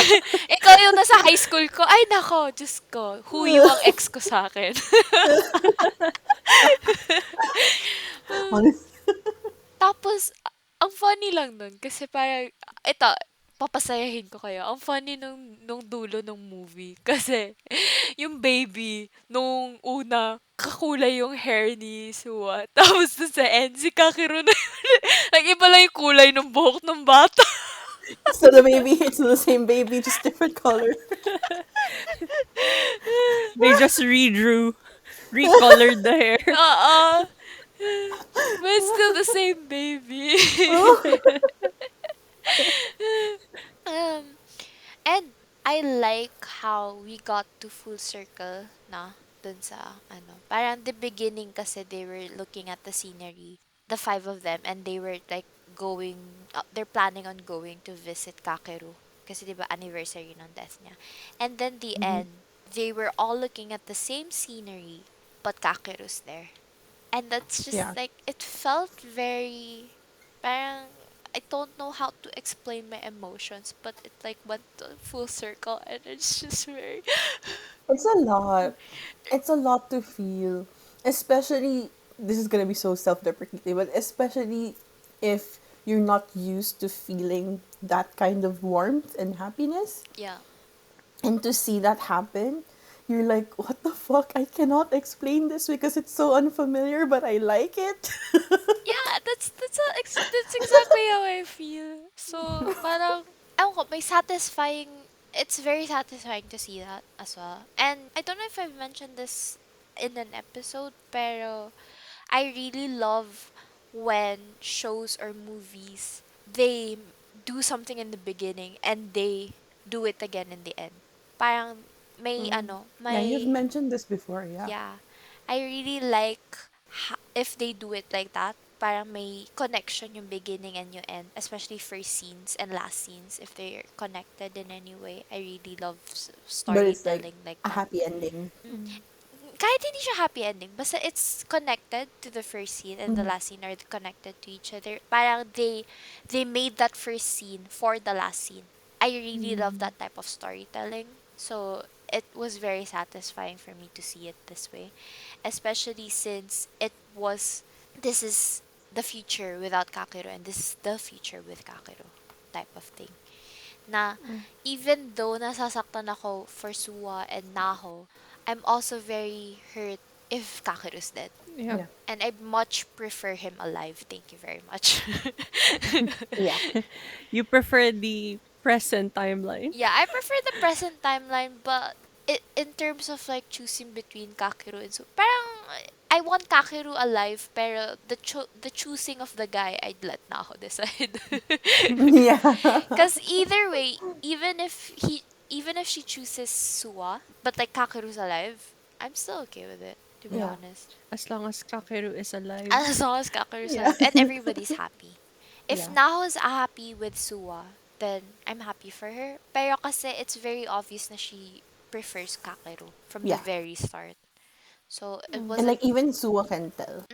ikaw yung nasa high school ko, ay nako, Diyos ko, huyo ang ex ko sa akin. Honest. Tapos, ang funny lang nun, kasi parang, ito, papasayahin ko kayo. Ang funny nung dulo ng movie. Kasi, yung baby, nung una, kakulay yung hair ni Suwa. Tapos dun sa end, si Kakeru na nag-iba lang yung kulay ng buhok ng bata. So the baby, it's the same baby, just different color. They just recolored the hair. Oo. But it's still the same baby. um, And I like how we got to full circle na dun sa ano. Parang the beginning kasi they were looking at the scenery, the five of them, and they were like going, they're planning on going to visit Kakeru. Kasi di ba anniversary ng death niya. And then the end, they were all looking at the same scenery, but Kakeru's there. And that's just Yeah. like, it felt very, parang, I don't know how to explain my emotions, but it like went full circle and it's just very, It's a lot. It's a lot to feel. Especially, this is gonna be so self deprecating, but especially if you're not used to feeling that kind of warmth and happiness, yeah. and to see that happen, you're like, what the fuck? I cannot explain this because it's so unfamiliar, but I like it. Yeah, that's exactly how I feel. So, parang, ewan ko, may satisfying, it's very satisfying to see that as well. And I don't know if I've mentioned this in an episode, pero I really love when shows or movies they do something in the beginning and they do it again in the end. Parang may ano, Yeah, you've may mentioned this before, yeah. yeah. I really like if they do it like that. Parang may connection yung beginning and yung end, especially first scenes and last scenes if they're connected in any way. I really love But it's like storytelling like a that. happy ending. Mm. Kahit hindi siya happy ending, basta it's connected to the first scene and the last scene are connected to each other. Parang they made that first scene for the last scene. I really love that type of storytelling. So it was very satisfying for me to see it this way, especially since it was this is the future without Kakeru and this is the future with Kakeru type of thing. Na even though nasasaktan ako for Suwa and Naho, I'm also very hurt if Kakeru's dead. Yeah. Yeah. And I much prefer him alive. Thank you very much. Yeah. You prefer the present timeline? Yeah, I prefer the present timeline, but in terms of like choosing between Kakeru and Su, parang I want Kakeru alive, pero the choosing of the guy, I'd let Naho decide. Yeah. Cause either way, even if she chooses Suwa, but like Kakeru's alive, I'm still okay with it, to be Yeah. honest. As long as Kakeru is alive. As long as Kakeru's Yeah. alive and everybody's happy. If Yeah. Naho's happy with Suwa, then I'm happy for her. Pero kasi it's very obvious na she prefers Kakeru from the Yeah. very start. So it And wasn't like even Suwa can tell.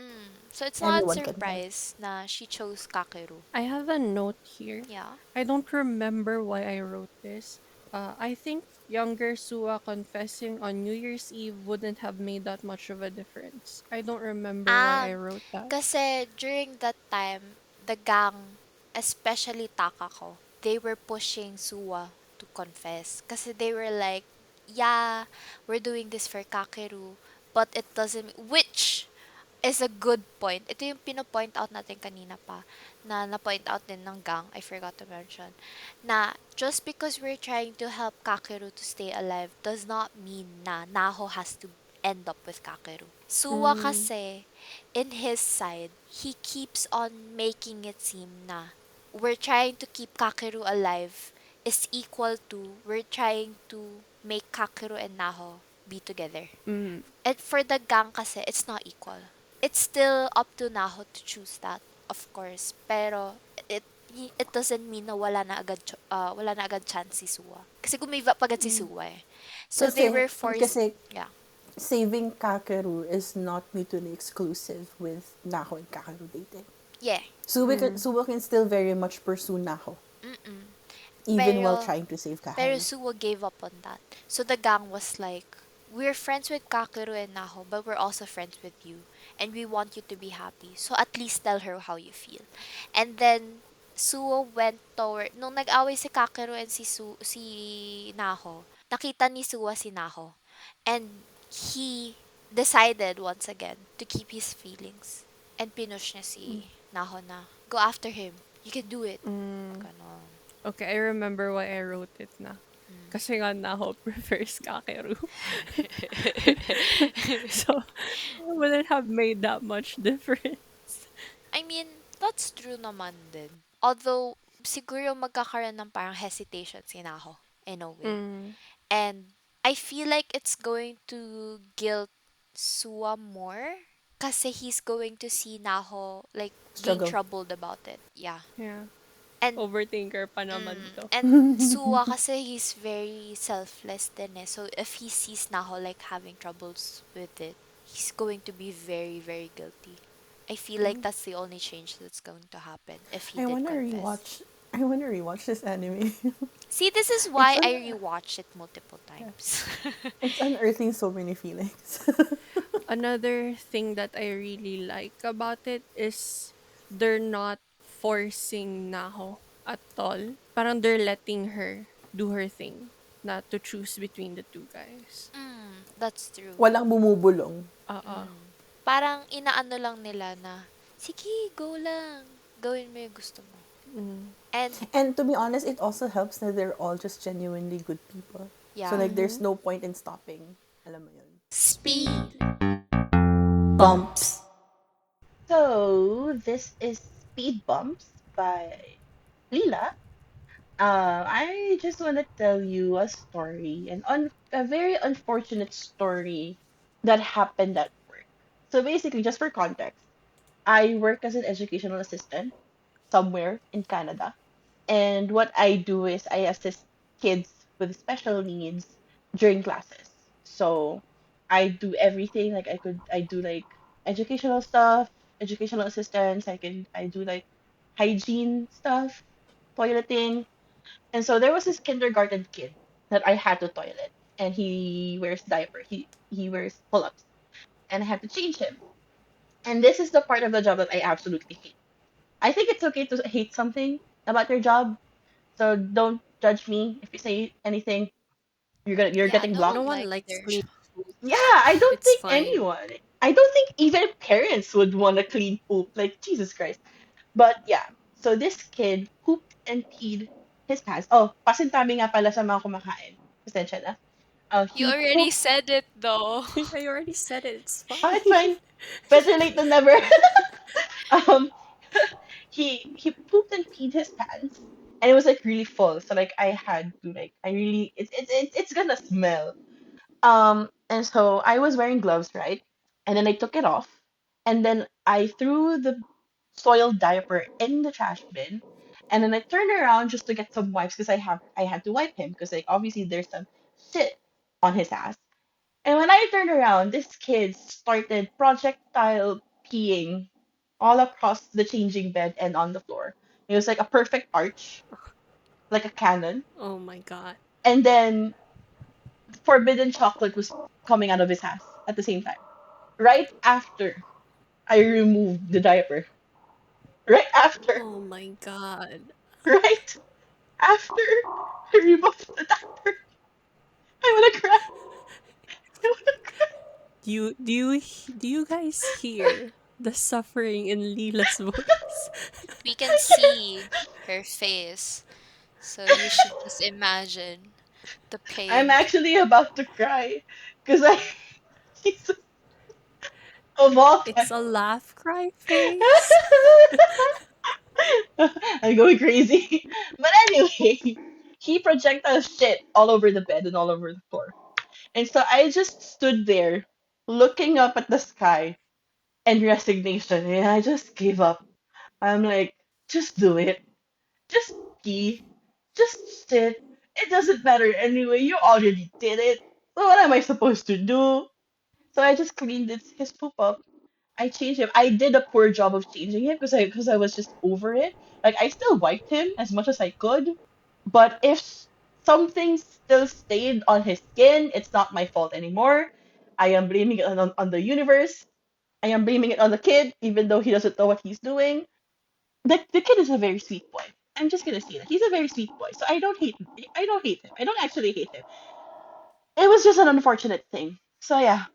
so it's not a Everyone can tell. surprise na she chose Kakeru. I have a note here. Yeah. I don't remember why I wrote this. I think younger Sua confessing on New Year's Eve wouldn't have made that much of a difference. I don't remember why I Ah, wrote that. kasi during that time, the gang, especially Takako, they were pushing Suwa to confess. Kasi they were like, yeah, we're doing this for Kakeru, but it doesn't, which is a good point. Ito yung pino-point out natin kanina pa, na na-point out din ng gang, I forgot to mention, na just because we're trying to help Kakeru to stay alive does not mean na Naho has to end up with Kakeru. Suwa kasi, in his side, he keeps on making it seem na we're trying to keep Kakeru alive is equal to we're trying to make Kakeru and Naho be together. Mm. And for the gang kasi, it's not equal. It's still up to Naho to choose that, of course. Pero it it doesn't mean na wala na agad chance si Suwa. Kasi gumiva pa agad si Suwa eh. So they Kasi, were forced, kasi yeah. saving Kakeru is not mutually exclusive with Naho and Kakeru dating. Yeah. Suwa can still very much pursue Naho, Mm-mm. even while Pero trying to save Pero Kakeru. Suwo gave up on that. So the gang was like, we're friends with Kakeru and Naho, but we're also friends with you. And we want you to be happy. So at least tell her how you feel. And then Suwo went toward, nung nag-away si Kakeru and si Naho, nakita ni Suwa si Naho. And he decided once again to keep his feelings. And pinush niya si Naho na, go after him. You can do it. Mm. Ganon. Okay, I remember why I wrote it na. Kasi nga Naho prefers Kakeru. So, it wouldn't have made that much difference. I mean, that's true naman din. Although, siguro magkakaroon ng parang hesitation si Naho in a way. Mm. And I feel like it's going to guilt Suwa more kasi he's going to see Naho like being Struggle. troubled about it. Yeah. Yeah. And Overthinker pa naman to. Suwa kasi he's very selfless din eh. So if he sees Naho like having troubles with it, he's going to be very, very guilty. I feel like that's the only change that's going to happen if he I did wanna confess. rewatch. I wanna rewatch this anime. See, this is it's why I un- rewatched it multiple times. it's unearthing so many feelings. Another thing that I really like about it is they're not forcing Naho at all. Parang they're letting her do her thing, not to choose between the two guys. That's true. Walang bumubulong. Mm. Parang inaano lang nila na, sige, go lang. Gawin mo yung gusto mo. Mm. And, And to be honest, it also helps that they're all just genuinely good people. So yeah. like, there's no point in stopping. Alam mo yun. Speed. Bumps. So this is Speed Bumps by Lila. I just want to tell you a story, a very unfortunate story that happened at work. So basically, just for context, I work as an educational assistant somewhere in Canada. And what I do is I assist kids with special needs during classes. So I do everything. I do like educational stuff, educational assistance. I do like hygiene stuff, toileting. And so there was this kindergarten kid that I had to toilet, and he wears diaper. He wears pull-ups, and I had to change him. And this is the part of the job that I absolutely hate. I think it's okay to hate something about your job, so don't judge me if you say anything. You're Yeah, getting no No blocked. one one likes likes their clean job. food. Yeah, I don't It's think fine. anyone. I don't think even parents would want to clean poop. Like Jesus Christ. But yeah, so this kid pooped and peed his pants. Oh, pasintabi nga pala sa mga kumakain. Pasensya na. You He already pooped. said it though. I already said it. It's Oh, fine. it's fine. Better late than never. um, he pooped and peed his pants, and it was like really full. So like I had to like I really it's gonna smell. And so I was wearing gloves, right? And then I took it off, and then I threw the soiled diaper in the trash bin, and then I turned around just to get some wipes because I had to wipe him because like obviously there's some shit on his ass. And when I turned around, this kid started projectile peeing all across the changing bed and on the floor. It was like a perfect arch, like a cannon. Oh my god. And then forbidden chocolate was coming out of his ass at the same time. Right after I removed the diaper. Right after. Oh my god. Right after I removed the diaper. I wanna cry. I wanna Do you guys hear the suffering in Lila's voice? We can see her face. So you should just imagine the I'm pain. actually about to cry because I Jesus of all time. It's a laugh cry face. I'm going crazy. But anyway, he projectile shit all over the bed and all over the floor. And so I just stood there looking up at the sky and resignation. And I just gave up. I'm like, just do it. Just ski. Just sit. It doesn't matter anyway. You already did it. So what am I supposed to do? So I just cleaned his poop up. I changed him. I did a poor job of changing him because I was just over it. Like I still wiped him as much as I could, but if something still stayed on his skin, it's not my fault anymore. I am blaming it on the universe. I am blaming it on the kid, even though he doesn't know what he's doing. The kid is a very sweet boy. I'm just gonna say that he's a very sweet boy. So I don't hate him. I don't hate him. I don't actually hate him. It was just an unfortunate thing. So yeah,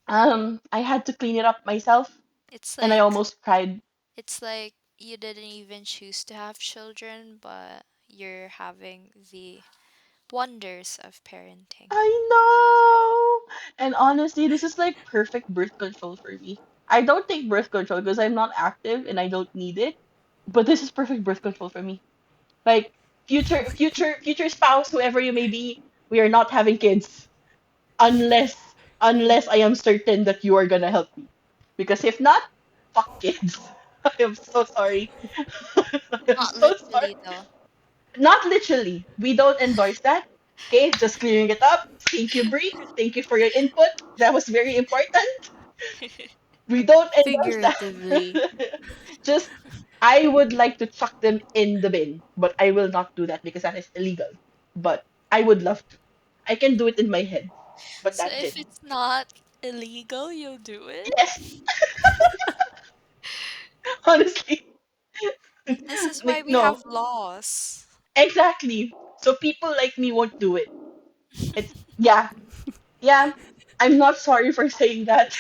I had to clean it up myself, It's and I like almost cried. it's like you didn't even choose to have children, but you're having the wonders of parenting. I know. And honestly, this is like perfect birth control for me. I don't take birth control because I'm not active and I don't need it. But this is perfect birth control for me. Like future spouse, whoever you may be, we are not having kids unless I am certain that you are gonna help me. Because if not, fuck kids. I am so sorry. I am Not so sorry. literally though. Not literally. We don't endorse that. Okay, just clearing it up. Thank you, Brie. Thank you for your input. That was very important. We don't endorse Figuratively. that. Just, I would like to chuck them in the bin, but I will not do that because that is illegal. But I would love to. I can do it in my head, but So that's if it. it's not illegal, you'll do it? Yes, honestly. This is why Like, we no, have laws. exactly. So people like me won't do it. It's, yeah, yeah. I'm not sorry for saying that.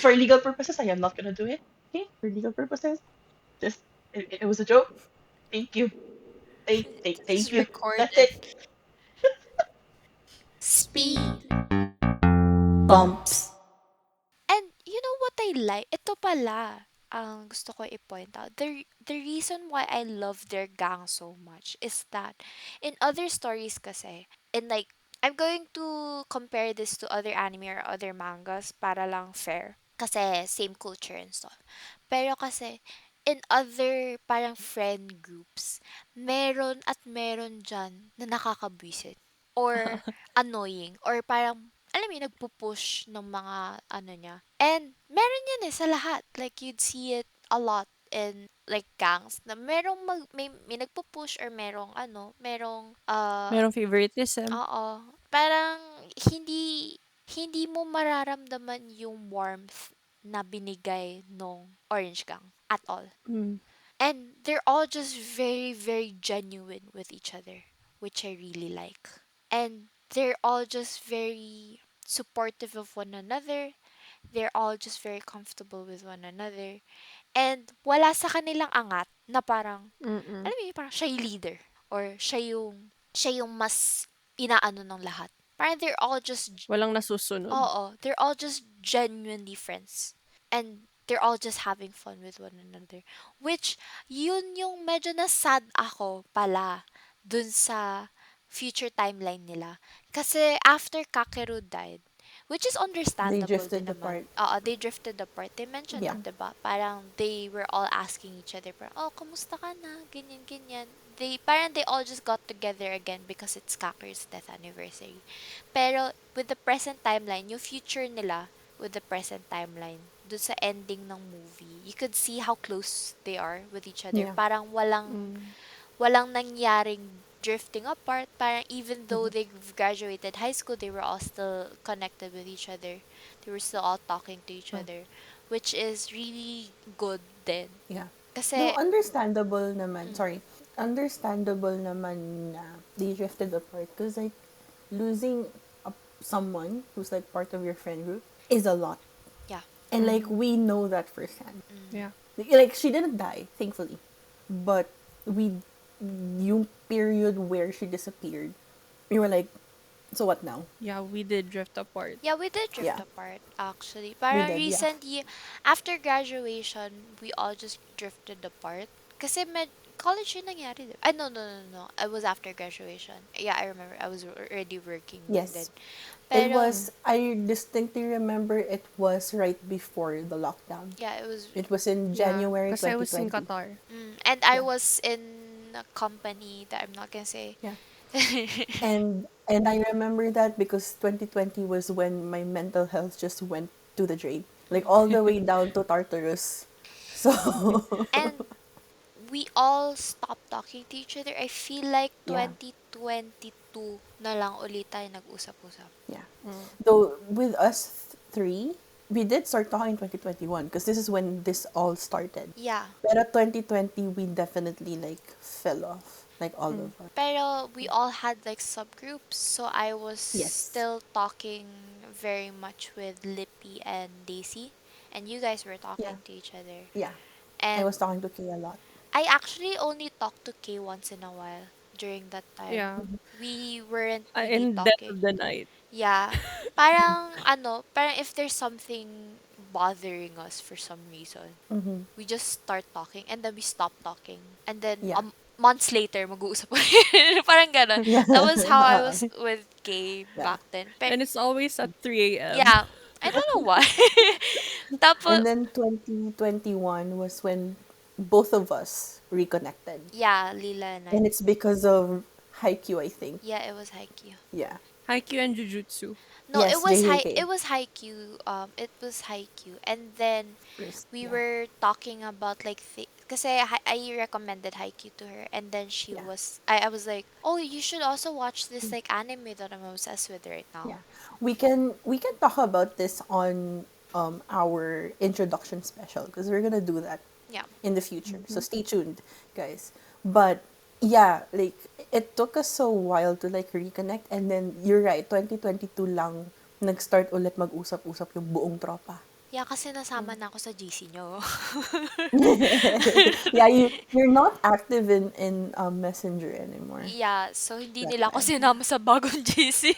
For legal purposes, I am not gonna do it. Okay, for legal purposes, just it was a joke. Thank you. It's Thank you. That's recorded. it. Speed. Bumps. And you know what I like? Ito pala ang gusto ko i-point out. The reason why I love their gang so much is that in other stories kasi, and like, I'm going to compare this to other anime or other mangas para lang fair. Kasi same culture and stuff. Pero kasi, in other parang friend groups, meron at meron dyan na nakakabwisit. Or annoying. Or parang, alam mo yun, nagpupush ng mga ano niya. And meron yan eh sa lahat. Like, you'd see it a lot in like gangs na merong may nagpupush or merong ano, merong Merong favoritism. oo, parang hindi hindi mo mararamdaman yung warmth na binigay nung Orange Gang at all. Mm. And they're all just very, very genuine with each other, which I really like. And they're all just very supportive of one another. They're all just very comfortable with one another. And wala sa kanilang angat na parang, Mm. alam mo yun, parang siya yung leader. Or siya yung mas inaano ng lahat. Parang they're all just, Walang nasusunod. oo, they're all just genuinely friends. And they're all just having fun with one another. Which, yun yung medyo na-sad ako pala dun sa future timeline nila. Kasi after Kakeru died, which is They understandable din drifted naman. apart. Oo, they drifted apart. They mentioned Yeah. it, diba? Parang they were all asking each other, parang, oh, kamusta ka na? Ganyan, ganyan. They all just got together again because it's Kakeru's death anniversary. Pero, with the present timeline, yung future nila, with the present timeline, dun sa ending ng movie, you could see how close they are with each other. Yeah. Parang walang nangyaring drifting apart. Parang even though they graduated high school, they were all still connected with each other. They were still all talking to each Oh, other, which is really good then. yeah. No, Kasi, understandable naman. mm, Sorry. Understandable naman na they drifted apart because like losing someone who's like part of your friend group is a lot. yeah. And like we know that firsthand. Mm, Yeah. Like she didn't die, thankfully. But we yung period where she disappeared, we were like, so what now? Yeah, we did drift apart. yeah, we did drift Yeah. apart, actually. We Parang did, yeah. after graduation, we all just drifted apart. Kasi college yung nangyari, no, no, no, no. It was after graduation. Yeah, I remember. I was already working by then. Yes. It Pero was, I distinctly remember it was right before the lockdown. yeah, it was. It was in Yeah, January kasi I was in 2020. Qatar. And I Yeah, was in a company that I'm not gonna say. yeah. And I remember that because 2020 was when my mental health just went to the drain. Like all the way down to Tartarus. So And we all stopped talking to each other. I feel like yeah, 2022 na lang ulit tayo nag-usap-usap. yeah. Mm. Though with us three, we did start talking in 2021 because this is when this all started. Yeah. But at 2020, we definitely like fell off, like all Mm. of us. Pero we all had like subgroups, so I was Yes. still talking very much with Lippy and Daisy, and you guys were Yeah. talking to each other. Yeah. I And was talking to Kay a lot. I actually only talked to Kay once in a while during that time. Yeah, We weren't really in dead talking. of the night. Yeah. Parang if there's something bothering us for some reason, Mm-hmm. we just start talking and then we stop talking. And then Yeah. months later, mag-uusap ulit. Parang gano'n. Yeah. That was how I was with Kay Yeah. back then. But And it's always at 3 a.m. yeah, I don't know why. Tapos, And then 2021 was when both of us reconnected. yeah, Lila and I. And it's because of Haikyuu, I think. Yeah, it was Haikyuu. Yeah. Haikyuu and Jujutsu. No, Yes, JJK. it was Haikyuu. It was Haikyuu. And then First, we yeah. were talking about like kasi I recommended Haikyuu to her, and then Yeah. I was like, oh, you should also watch this like anime that I'm obsessed with right now. Yeah. We can talk about this on our introduction special because we're gonna do that Yeah. in the future. So stay tuned, guys. But yeah, like it took us so while to like reconnect, and then you're right, 2022 lang nag-start ulit mag-usap-usap yung buong tropa. Yeah, kasi nasama na ako sa GC nyo. Yeah, you're not active in Messenger anymore Yeah, so hindi that nila ako time. sinama sa bagong GC.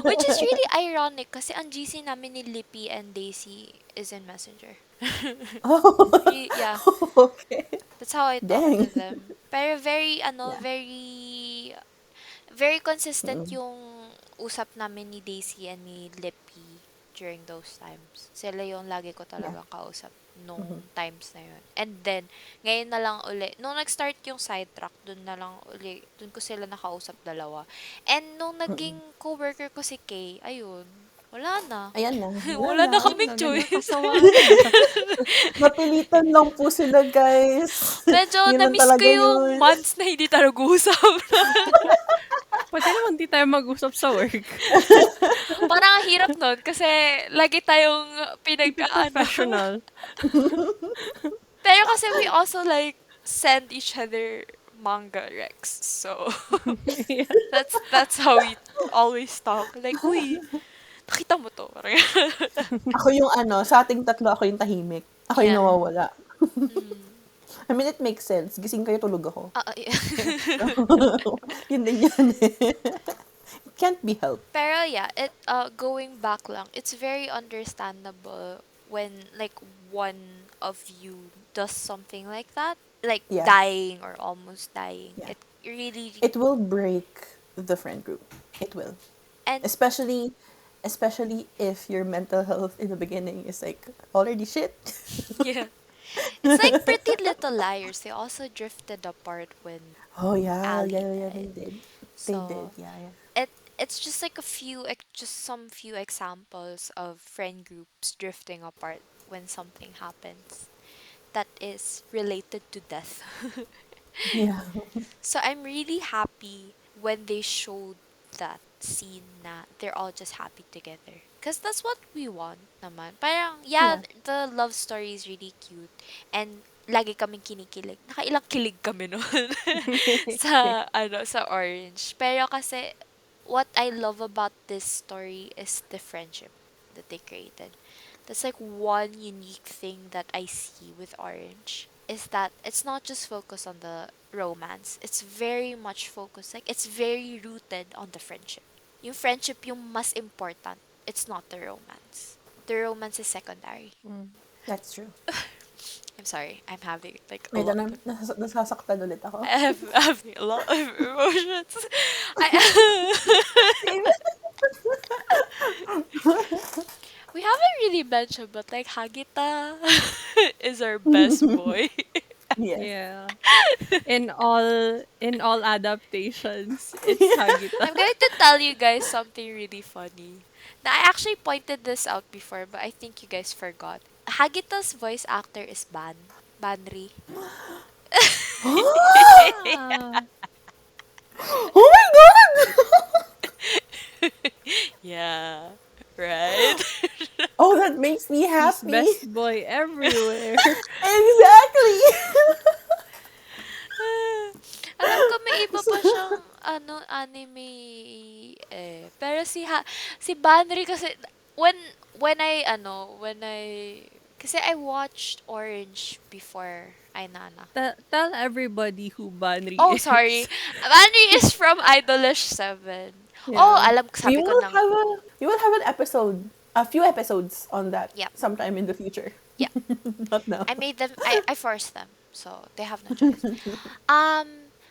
Which is really ironic kasi ang GC namin ni Lippy and Daisy is in Messenger. Yeah, Okay. that's how I talk to Dang. them. Pero Yeah. very consistent Mm-mm. yung usap namin ni Daisy and ni Lippy during those times. Sila yung lagi ko Yeah. talagang kausap Mm-hmm. nung times na yun. And then, ngayon na lang uli, nung nag-start yung sidetrack, dun na lang uli, dun ko sila nakausap dalawa. And nung Mm-mm. naging coworker ko si Kay, ayun, wala na. Ayan na. Wala Wala na. na Ayun kaming na, choice. nagkakasawa. Napilitan lang po sila, guys. Medyo Yun lang na-miss ko talaga yung yun. months na hindi tayo nag-uusap. Pwede naman di tayo mag-usap sa work. Parang ang hirap nun kasi lagi tayong Keep it pinag-ano. professional. Pero kasi we also like send each other manga recs. So Yeah. that's how we always talk. Like, uy, nakita mo to. Parang Ako yung ano, sa ating tatlo, ako yung tahimik. Ako yung yeah. nawawala. Mm. I mean, it makes sense. Gising kayo, tulog ako. Yeah. Yun din yan eh. It can't be helped. Pero yeah, going back lang, it's very understandable when like one of you does something like that, like Yeah. dying or almost dying. Yeah. It really It will break the friend group. It will. and Especially if your mental health in the beginning is like already shit. yeah. It's like Pretty Little Liars. They also drifted apart when Oh yeah, Ali yeah, yeah, they died. did. They did, So yeah, yeah. it's just like just some few examples of friend groups drifting apart when something happens that is related to death. Yeah. So I'm really happy when they showed that scene na they're all just happy together. Because that's what we want naman. Parang, yeah, Yeah. the love story is really cute. And lagi kaming kinikilig. Nakailang kilig kami noon sa Orange. Pero kasi, what I love about this story is the friendship that they created. That's like one unique thing that I see with Orange is that it's not just focused on the romance. It's very much focused, like it's very rooted on the friendship. Yung friendship yung mas important. It's not the romance. The romance is secondary. Mm. That's true. I'm sorry. I'm having like a Wait, lot. nasasaktan ulit ako. I'm having a lot of emotions. I We haven't really mentioned, but like Hagita is our best boy. Yes. Yeah. In all adaptations, it's Hagita. I'm going to tell you guys something really funny. Now, I actually pointed this out before, but I think you guys forgot. Hagita's voice actor is Banri. Ah, Oh my god! Yeah, right? Oh, that makes me he's happy. best boy everywhere. Exactly. Alam ko may iba pa So- siyang anime pero si Banri kasi when when I kasi I watched Orange before ay nana. Tell everybody who Banri Oh, sorry. is. Banri is from Idolish 7. Oh, Yeah. alam ko we sabi ko will ng have an episode, a few episodes on that yep, sometime in the future. yep. Not now. I forced them. So they have no choice.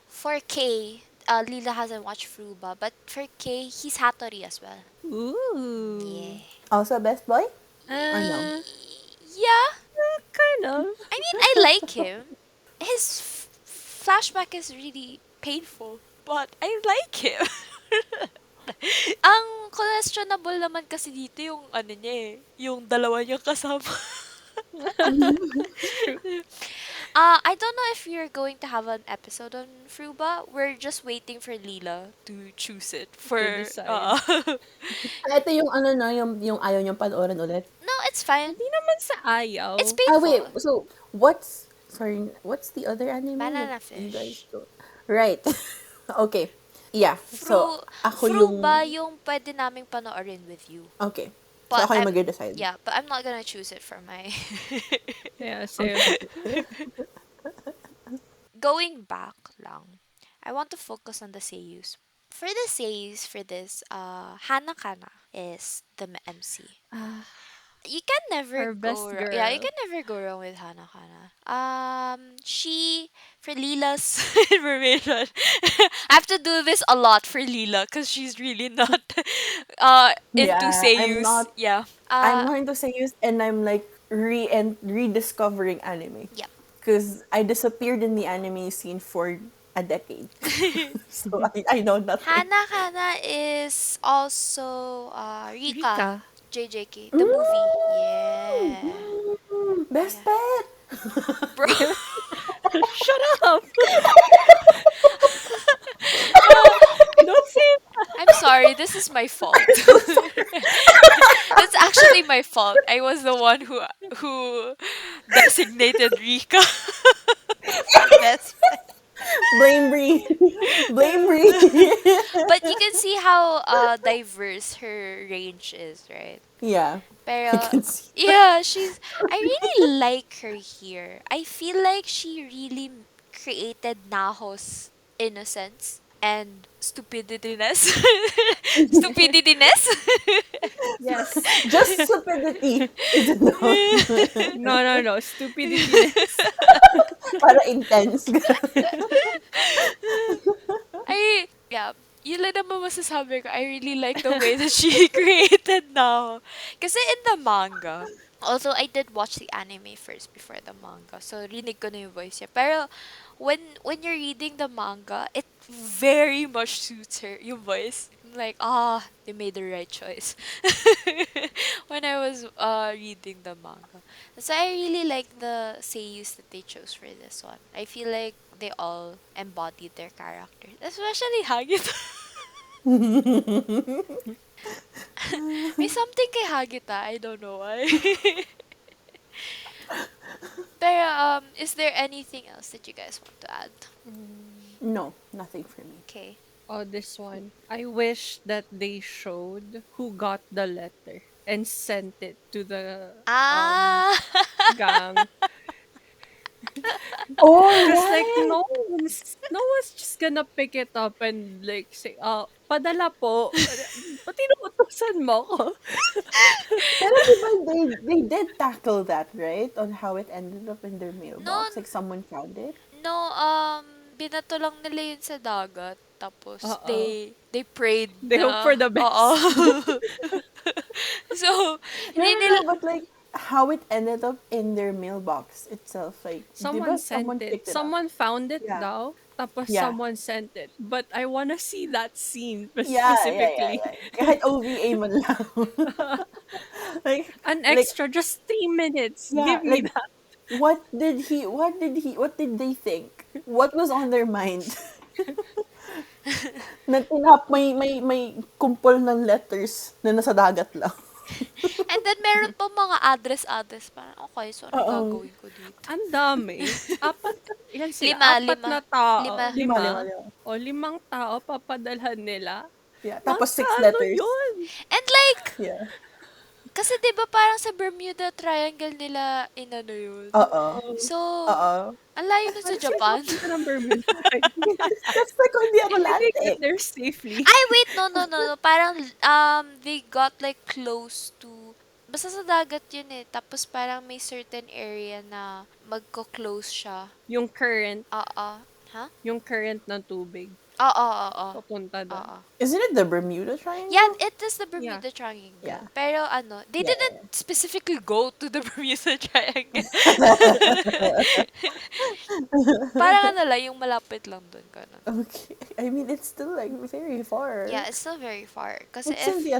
For K, Lila hasn't watched Fruba, but for K, he's Hattori as well. Ooh. Yeah. Also, best boy or no? Uh, Yeah, kind of. I mean, I like him. His flashback is really painful, but I like him. Ang questionable naman kasi dito yung ano niya eh, yung dalawa niyang kasama. True. I don't know if you're going to have an episode on Fruba. We're just waiting for Lila to choose it To for decide. Ito yung ano na, yung ayaw niyong panoorin ulit. No, it's fine. Hindi naman sa It's ayaw. Wait, painful. so what's the other anime that Banana you guys fish. don't? Right. Okay. Yeah. So, ako Fruba yung yung pwede naming panoorin with you. okay. So, But ako yung mag-decide. yeah, but I'm not gonna choose it for my Yeah, same. Okay. going back lang. I want to focus on the seiyus. For the seiyus for this, Hanakana is the MC. Ah, You can never our go best wrong. Yeah, you girl. can never go wrong with Hanakana. She for Lila's information. I have to do this a lot for Lila because she's really not into Yeah, seiyus. Yeah. I'm not into seiyus, and I'm like rediscovering anime. Yep. Because I disappeared in the anime scene for a decade. So, I know nothing. Hanakana is also Rika Rika. JJK the movie. Yeah. Mm, best Yeah. bet. Bro. Shut up! Uh, Don't say that. I'm sorry, this is my fault. It's actually my fault. I was the one who designated Rika for best friend. Blame Bree. Blame Bree. But you can see how diverse her range is, right? Yeah, I Pero can see. yeah, I really like her here. I feel like she really created Naho's innocence and stupidityness. Stupidityness. Yes. Just stupidity is enough. No, no, no. Stupidityness. Para intense. Yeah, yun lang naman masasabi ko. I really like the way that she created now. Kasi in the manga, although I did watch the anime first before the manga, so rinig ko na yung voice niya. Pero when you're reading the manga, it very much suits her, yung voice. I'm like, they made the right choice. When I was reading the manga. So I really like the seiyus that they chose for this one. I feel like they all embodied their characters. Especially Hagita. May something kay Hagita. I don't know why. Pero, is there anything else that you guys want to add? No, nothing for me. Okay. Oh, this one. I wish that they showed who got the letter and sent it to the Ah! gang. Oh, Cause like right! no one's just gonna pick it up and like say, padala po. Ba't inuutosan mo ko? Pero diba they did tackle that, right? On how it ended up in their No, mailbox. Like someone found it. no, binato lang nila yun sa dagat. Tapos Uh-oh. they prayed They hope na for the oo. best. So, No, hindi no, nila no, but like how it ended up in their mailbox itself, like, Someone diba sent someone it. picked it up? Someone found it Yeah, daw. Tapos yeah, someone sent it. But I wanna see that scene yeah. specifically. Kahit OVA man lang. like, An like, extra, just 3 minutes. yeah, Give me like, that. what did they think? What was on their mind? Na may kumpol ng letters na nasa dagat lang. and then meron pa mga address-address parang, okay, so anong Oo. gagawin ko dito? Ang dami. Apat, yan sila. Lima, Apat lima. na tao. Lima. Lima. Lima. O 5 tao papadalhan nila. Yeah, tapos six Magkano letters. yun? And like, Yeah. kasi 'di ba parang sa Bermuda Triangle nila inano yun. Oo. Oo. So, Oo. ang layo nun sa Paano sila Japan. nakapunta ng Bermuda Triangle? That's like on the Did they get Atlantic. there safely? Ay, wait, no, no, no, no. Parang, they got like close to, basta sa dagat yun eh. Tapos parang may certain area na magko-close siya. Yung current. Oo. Ha? Yung current ng tubig. Oo, oo. Papunta doon. Oo. Isn't it the Bermuda Yeah, Triangle? it is the Yeah. Bermuda Triangle. Yeah. Pero ano, they Yeah. didn't specifically go to the Bermuda Triangle. Parang ano lang, yung malapit lang dun. Ganun. Okay. I mean, it's still like very far. Yeah, it's still very far. Kasi It's in if, the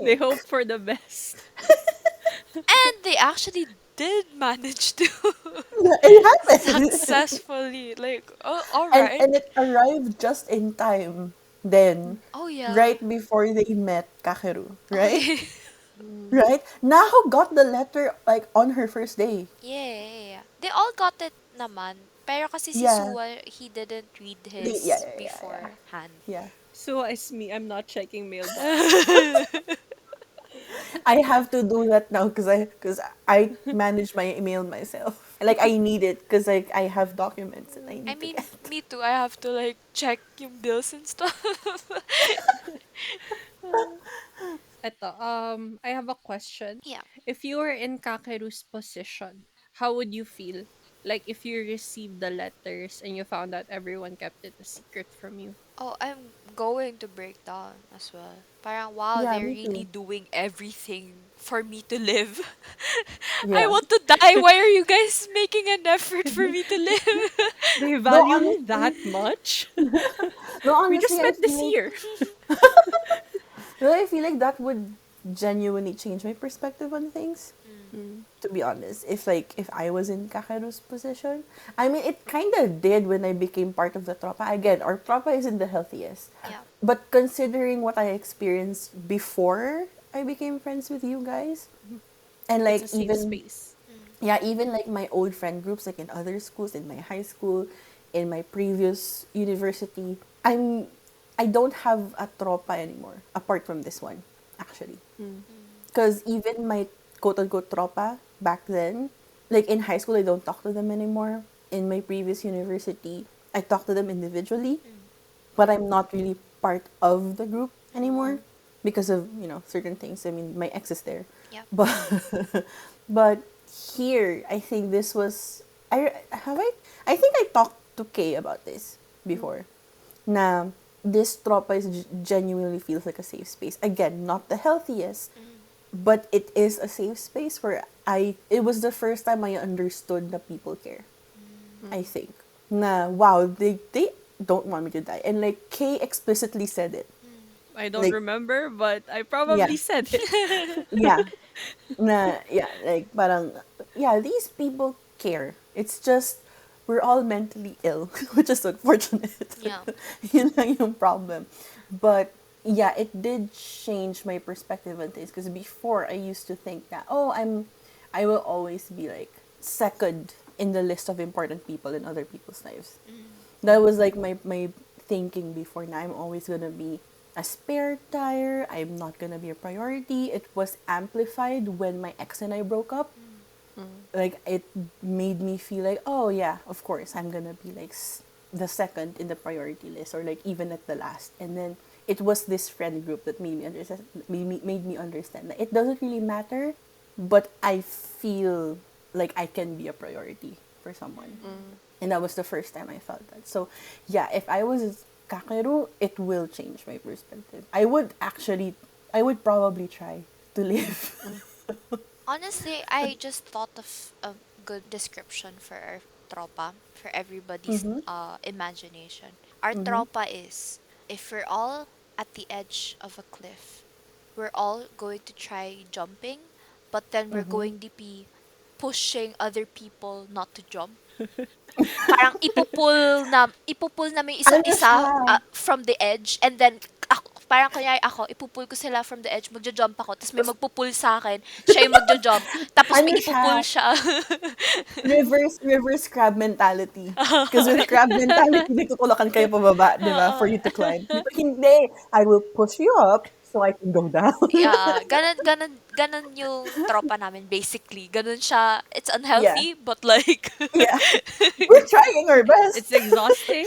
They Atlantic. hope for the best. and they actually did manage to It happened. successfully, like, oh, and alright. and it arrived just in time then, Oh, yeah. right before they met Kakeru, right? Okay. Right? Naho got the letter like on her first day. Yeah. They all got it naman. Pero kasi si Yeah. Suwa, he didn't read Yeah, his yeah, yeah, yeah. beforehand. Yeah. So as me, I'm not checking mailbox. I have to do that now because I manage my email myself. Like I need it because like I have documents and I I need to mean, get. me too. I have to like check yung bills and stuff. Eto, I have a question. Yeah. If you were in Kakeru's position, how would you feel? Like if you received the letters and you found out everyone kept it a secret from you. Oh, I'm going to break down as well. Parang, wow, Yeah, they're me really too. doing everything for me to live. I Yeah. want to die. Why are you guys making an effort for me to live? They No, value me that honestly, much? no, We just honestly, I met this feel like year. no, I feel like that would genuinely change my perspective on things. Mm. To be honest, if I was in Kakeru's position, I mean, it kind of did when I became part of the tropa. Again, our tropa isn't the healthiest, Yeah. but considering what I experienced before I became friends with you guys, and It's like a safe even space. yeah, even like my old friend groups, like in other schools, in my high school, in my previous university, I don't have a tropa anymore apart from this one, actually. Mm. Because even my quote unquote tropa back then, like in high school, I don't talk to them anymore. In my previous university, I talk to them individually, but I'm not really part of the group anymore because of certain things. I mean, my ex is there, Yeah. but but here, I think this was I think I talked to Kay about this before. Na this tropa is genuinely feels like a safe space. Again, not the healthiest, but it is a safe space where it was the first time I understood that people care. I think. Na wow, they don't want me to die. And like Kay explicitly said it. I don't Like remember, but I yeah. probably said it. Yeah. Like parang yeah, these people care. It's just we're all mentally ill, which is unfortunate. Yeah. Yun lang yung problem. But yeah, it did change my perspective on things because before I used to think that I will always be like second in the list of important people in other people's lives. That was like my thinking before. Now I'm always gonna be a spare tire. I'm not gonna be a priority. It was amplified when my ex and I broke up. Like it made me feel like, oh yeah, of course I'm gonna be like the second in the priority list or like even at the last. And then it was this friend group that made me understand that it doesn't really matter, but I feel like I can be a priority for someone. And that was the first time I felt that. So yeah, if I was Kakeru, it will change my perspective. I would probably try to live. Honestly, I just thought of a good description for our tropa, for everybody's Mm-hmm. imagination. Our Mm-hmm. tropa is, if we're all at the edge of a cliff, we're all going to try jumping, but then we're Mm-hmm. going to be pushing other people not to jump. Parang ipupul namin yung isa't Ano siya? isa from the edge, and then parang kunyari ako, ipupul ko sila from the edge, magjo-jump ako, tapos may magpupul sa akin, siya yung magjo-jump, tapos Ano may ipupul siya? siya. Reverse crab mentality. Because with crab mentality, nagtutulakan kayo pababa, di ba? For Oo. you to climb. Dito, hindi. I will push you up so I can go down. Yeah, ganun yung tropa namin basically. Ganun siya. It's Yeah. unhealthy, but like Yeah. We're trying our It's best. exhausting.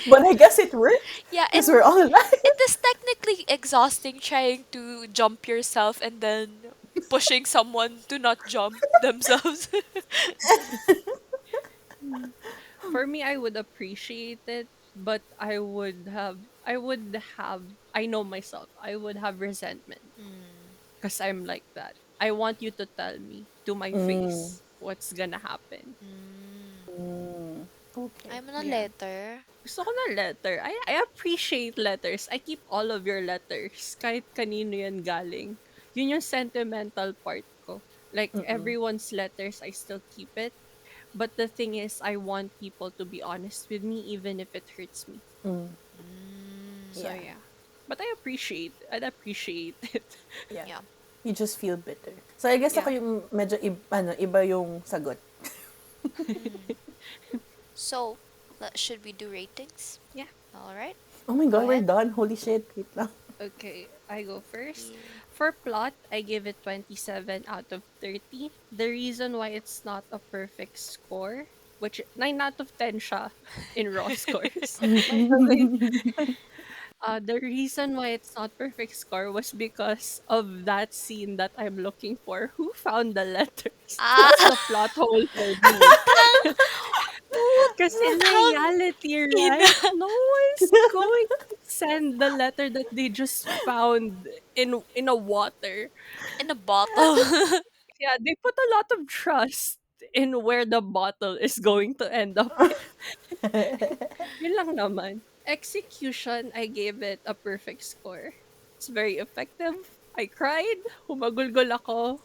But I guess it worked. yeah, Because we're all alive. it is technically exhausting trying to jump yourself and then pushing someone to not jump themselves. For me, I would appreciate it, but I know myself, I would have resentment Mm, because I'm like that. I want you to tell me to my Mm. face what's gonna happen. mm. Mm. Okay. I'm on a Yeah. letter. Gusto ko na letter. I appreciate letters. I keep all of your letters. Kahit kanino yan galing. Yun yung sentimental part ko. Like, Mm-mm. everyone's letters, I still keep it. But the thing is, I want people to be honest with me, even if it hurts me. Mm. Mm, So, Yeah. yeah. But I'd appreciate it. Yeah. yeah. You just feel bitter. So I guess Yeah. ako yung medyo iba yung sagot. Mm. So, should we do ratings? Yeah. All right. Oh my Go god, we're ahead. done. Holy shit. Wait lang. Okay, I go first. Yeah. For plot, I give it 27 out of 30. The reason why it's not a perfect score, which 9 out of 10 siya in raw scores. By the way, the reason why it's not perfect score was because of that scene that I'm looking for. Who found the letters? That's Ah, the plot hole for me. putang, Because in putang reality, ina. right, no one's going to send the letter that they just found in a water. In a bottle. Yeah, they put a lot of trust in where the bottle is going to end up. Yun lang naman. Execution, I gave it a perfect score. It's very effective. I cried. Humagulgol ako.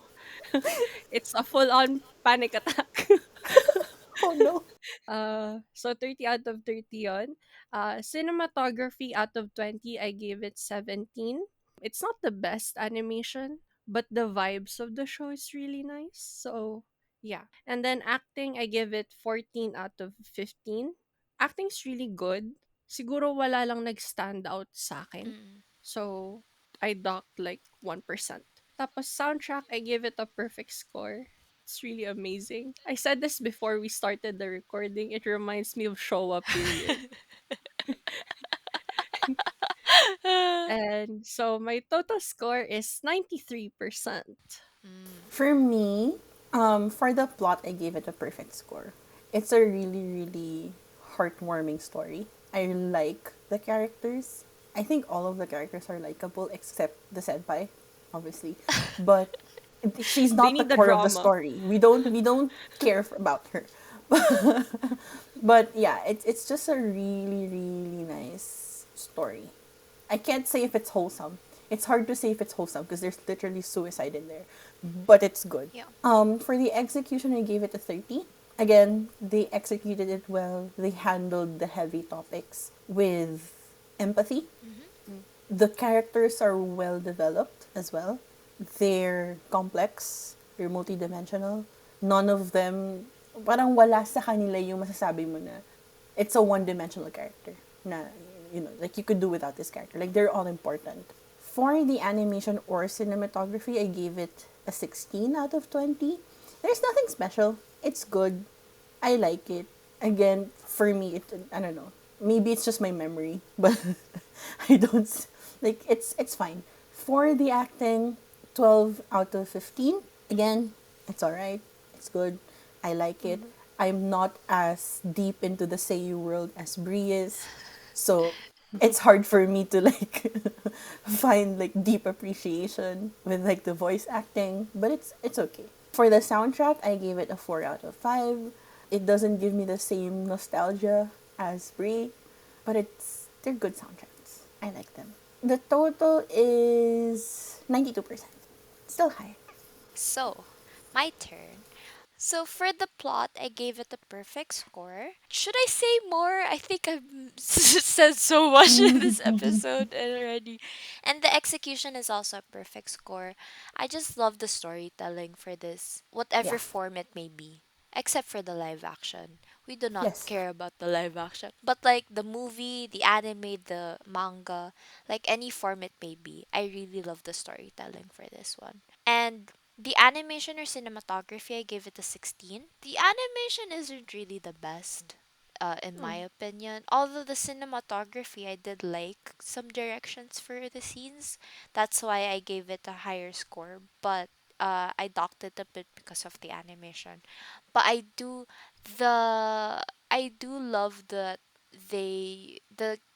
It's a full-on panic attack. Oh no. So 30 out of 30 yon. Cinematography out of 20, I gave it 17. It's not the best animation, but the vibes of the show is really nice. So, yeah. And then acting, I give it 14 out of 15. Acting's really good. Siguro wala lang nag-stand out sa akin. Mm. So, I docked like 1%. Tapos soundtrack, I give it a perfect score. It's really amazing. I said this before we started the recording. It reminds me of Showa period. And so my total score is 93%. Mm. For me, for the plot, I gave it a perfect score. It's a really, really heartwarming story. I like the characters. I think all of the characters are likable except the senpai, obviously. But she's They not the need the core of the drama. story. We don't care about her. But yeah, it's just a really, really nice story. I can't say if it's wholesome. It's hard to say if it's wholesome because there's literally suicide in there, but it's good. Yeah. For the execution, I gave it a 30. Again, they executed it well. They handled the heavy topics with empathy. Mm-hmm. Mm. The characters are well developed as well. They're complex. They're multidimensional. None of them, parang wala sa kanila yung masasabi mo na it's a one-dimensional character na, like you could do without this character. Like they're all important. For the animation or cinematography, I gave it a 16 out of 20. There's nothing special. It's good. I like it. Again, for me, I don't know. Maybe it's just my memory, but I don't like it's fine. For the acting, 12 out of 15. Again, it's all right. It's good. I like it. I'm not as deep into the Seiyu world as Brie is. So it's hard for me to like find like deep appreciation with like the voice acting, but it's okay. For the soundtrack, I gave it a 4 out of 5. It doesn't give me the same nostalgia as Brie, but they're good soundtracks. I like them. The total is 92%. Still high. So, my turn. So for the plot, I gave it a perfect score. Should I say more? I think I've said so much in this episode already. And the execution is also a perfect score. I just love the storytelling for this, Yeah. whatever form it may be. Except for the live action. We do not Yes. care about the live action. But like the movie, the anime, the manga, like any form it may be, I really love the storytelling for this one. And the animation or cinematography, I gave it a 16. The animation isn't really the best, in my opinion. Although the cinematography, I did like some directions for the scenes. That's why I gave it a higher score. But I docked it a bit because of the animation. But the I do love that the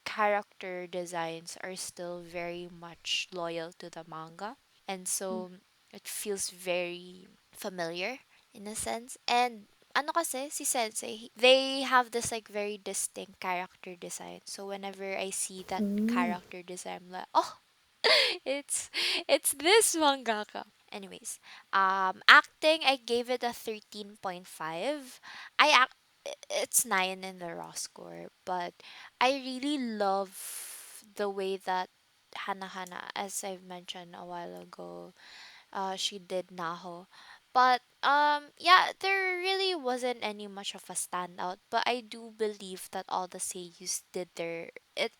character designs are still very much loyal to the manga, and so it feels very familiar in a sense. And ano kasi si Sensei, they have this like very distinct character design. So whenever I see that character design, I'm like, oh, it's it's this mangaka. Anyways, acting, I gave it a 13.5. I act it's 9 in the raw score, but I really love the way that Hana Hana, as I've mentioned a while ago, she did Naho. But yeah, there really wasn't any much of a standout. But I do believe that all the seiyus did their it.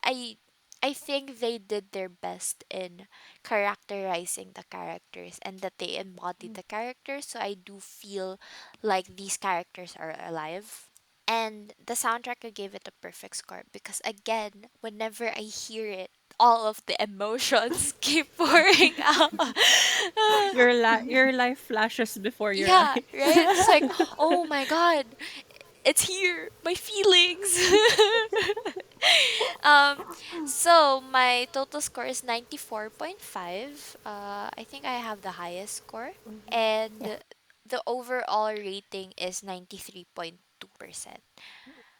I think they did their best in characterizing the characters and that they embodied the characters. So I do feel like these characters are alive. And the soundtrack, I gave it a perfect score because again, whenever I hear it, all of the emotions keep pouring out. Your life flashes before your Yeah, eyes. right? It's like, oh my god, it's here, my feelings. um, so my total score is 94.5. I think I have the highest score. Yeah. And the overall rating is 93.2%.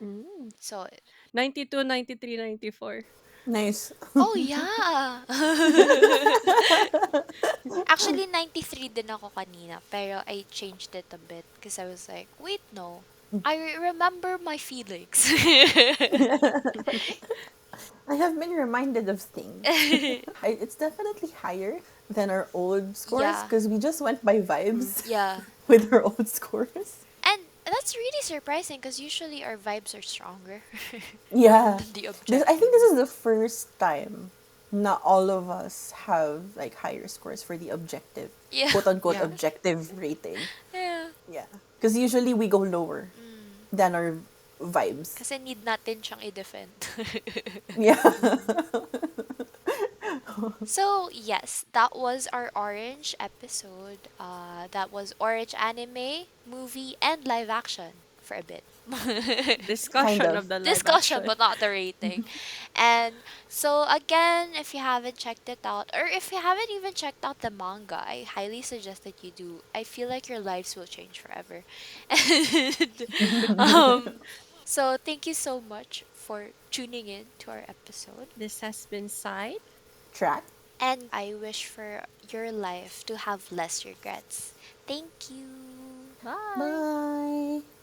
Mm. So, 92, 93, 94. Nice. oh yeah. Actually, 93 din ako kanina, pero I changed it a bit because I was like, wait, no. Remember my feelings. I have been reminded of things. It's definitely higher than our old scores Yeah, because we just went by Mm. vibes yeah. with our old scores. And that's really surprising because usually our vibes are stronger Yeah. than the I think objective. this is the first time not all of us have like higher scores for the objective, Yeah. quote unquote Yeah. objective rating. Yeah. Yeah. Because usually we go lower Mm. than our vibes. Kasi need natin siyang i-defend. Yeah. So, yes, that was our Orange episode. That was Orange anime, movie, and live action for a bit. Kind Discussion of. of the live Discussion, action. but not the rating. And so, again, if you haven't checked it out, or if you haven't even checked out the manga, I highly suggest that you do. I feel like your lives will change forever. And, um, so, thank you so much for tuning in to our episode. This has been Side. Track. And I wish for your life to have less regrets. Thank you. Bye. Bye.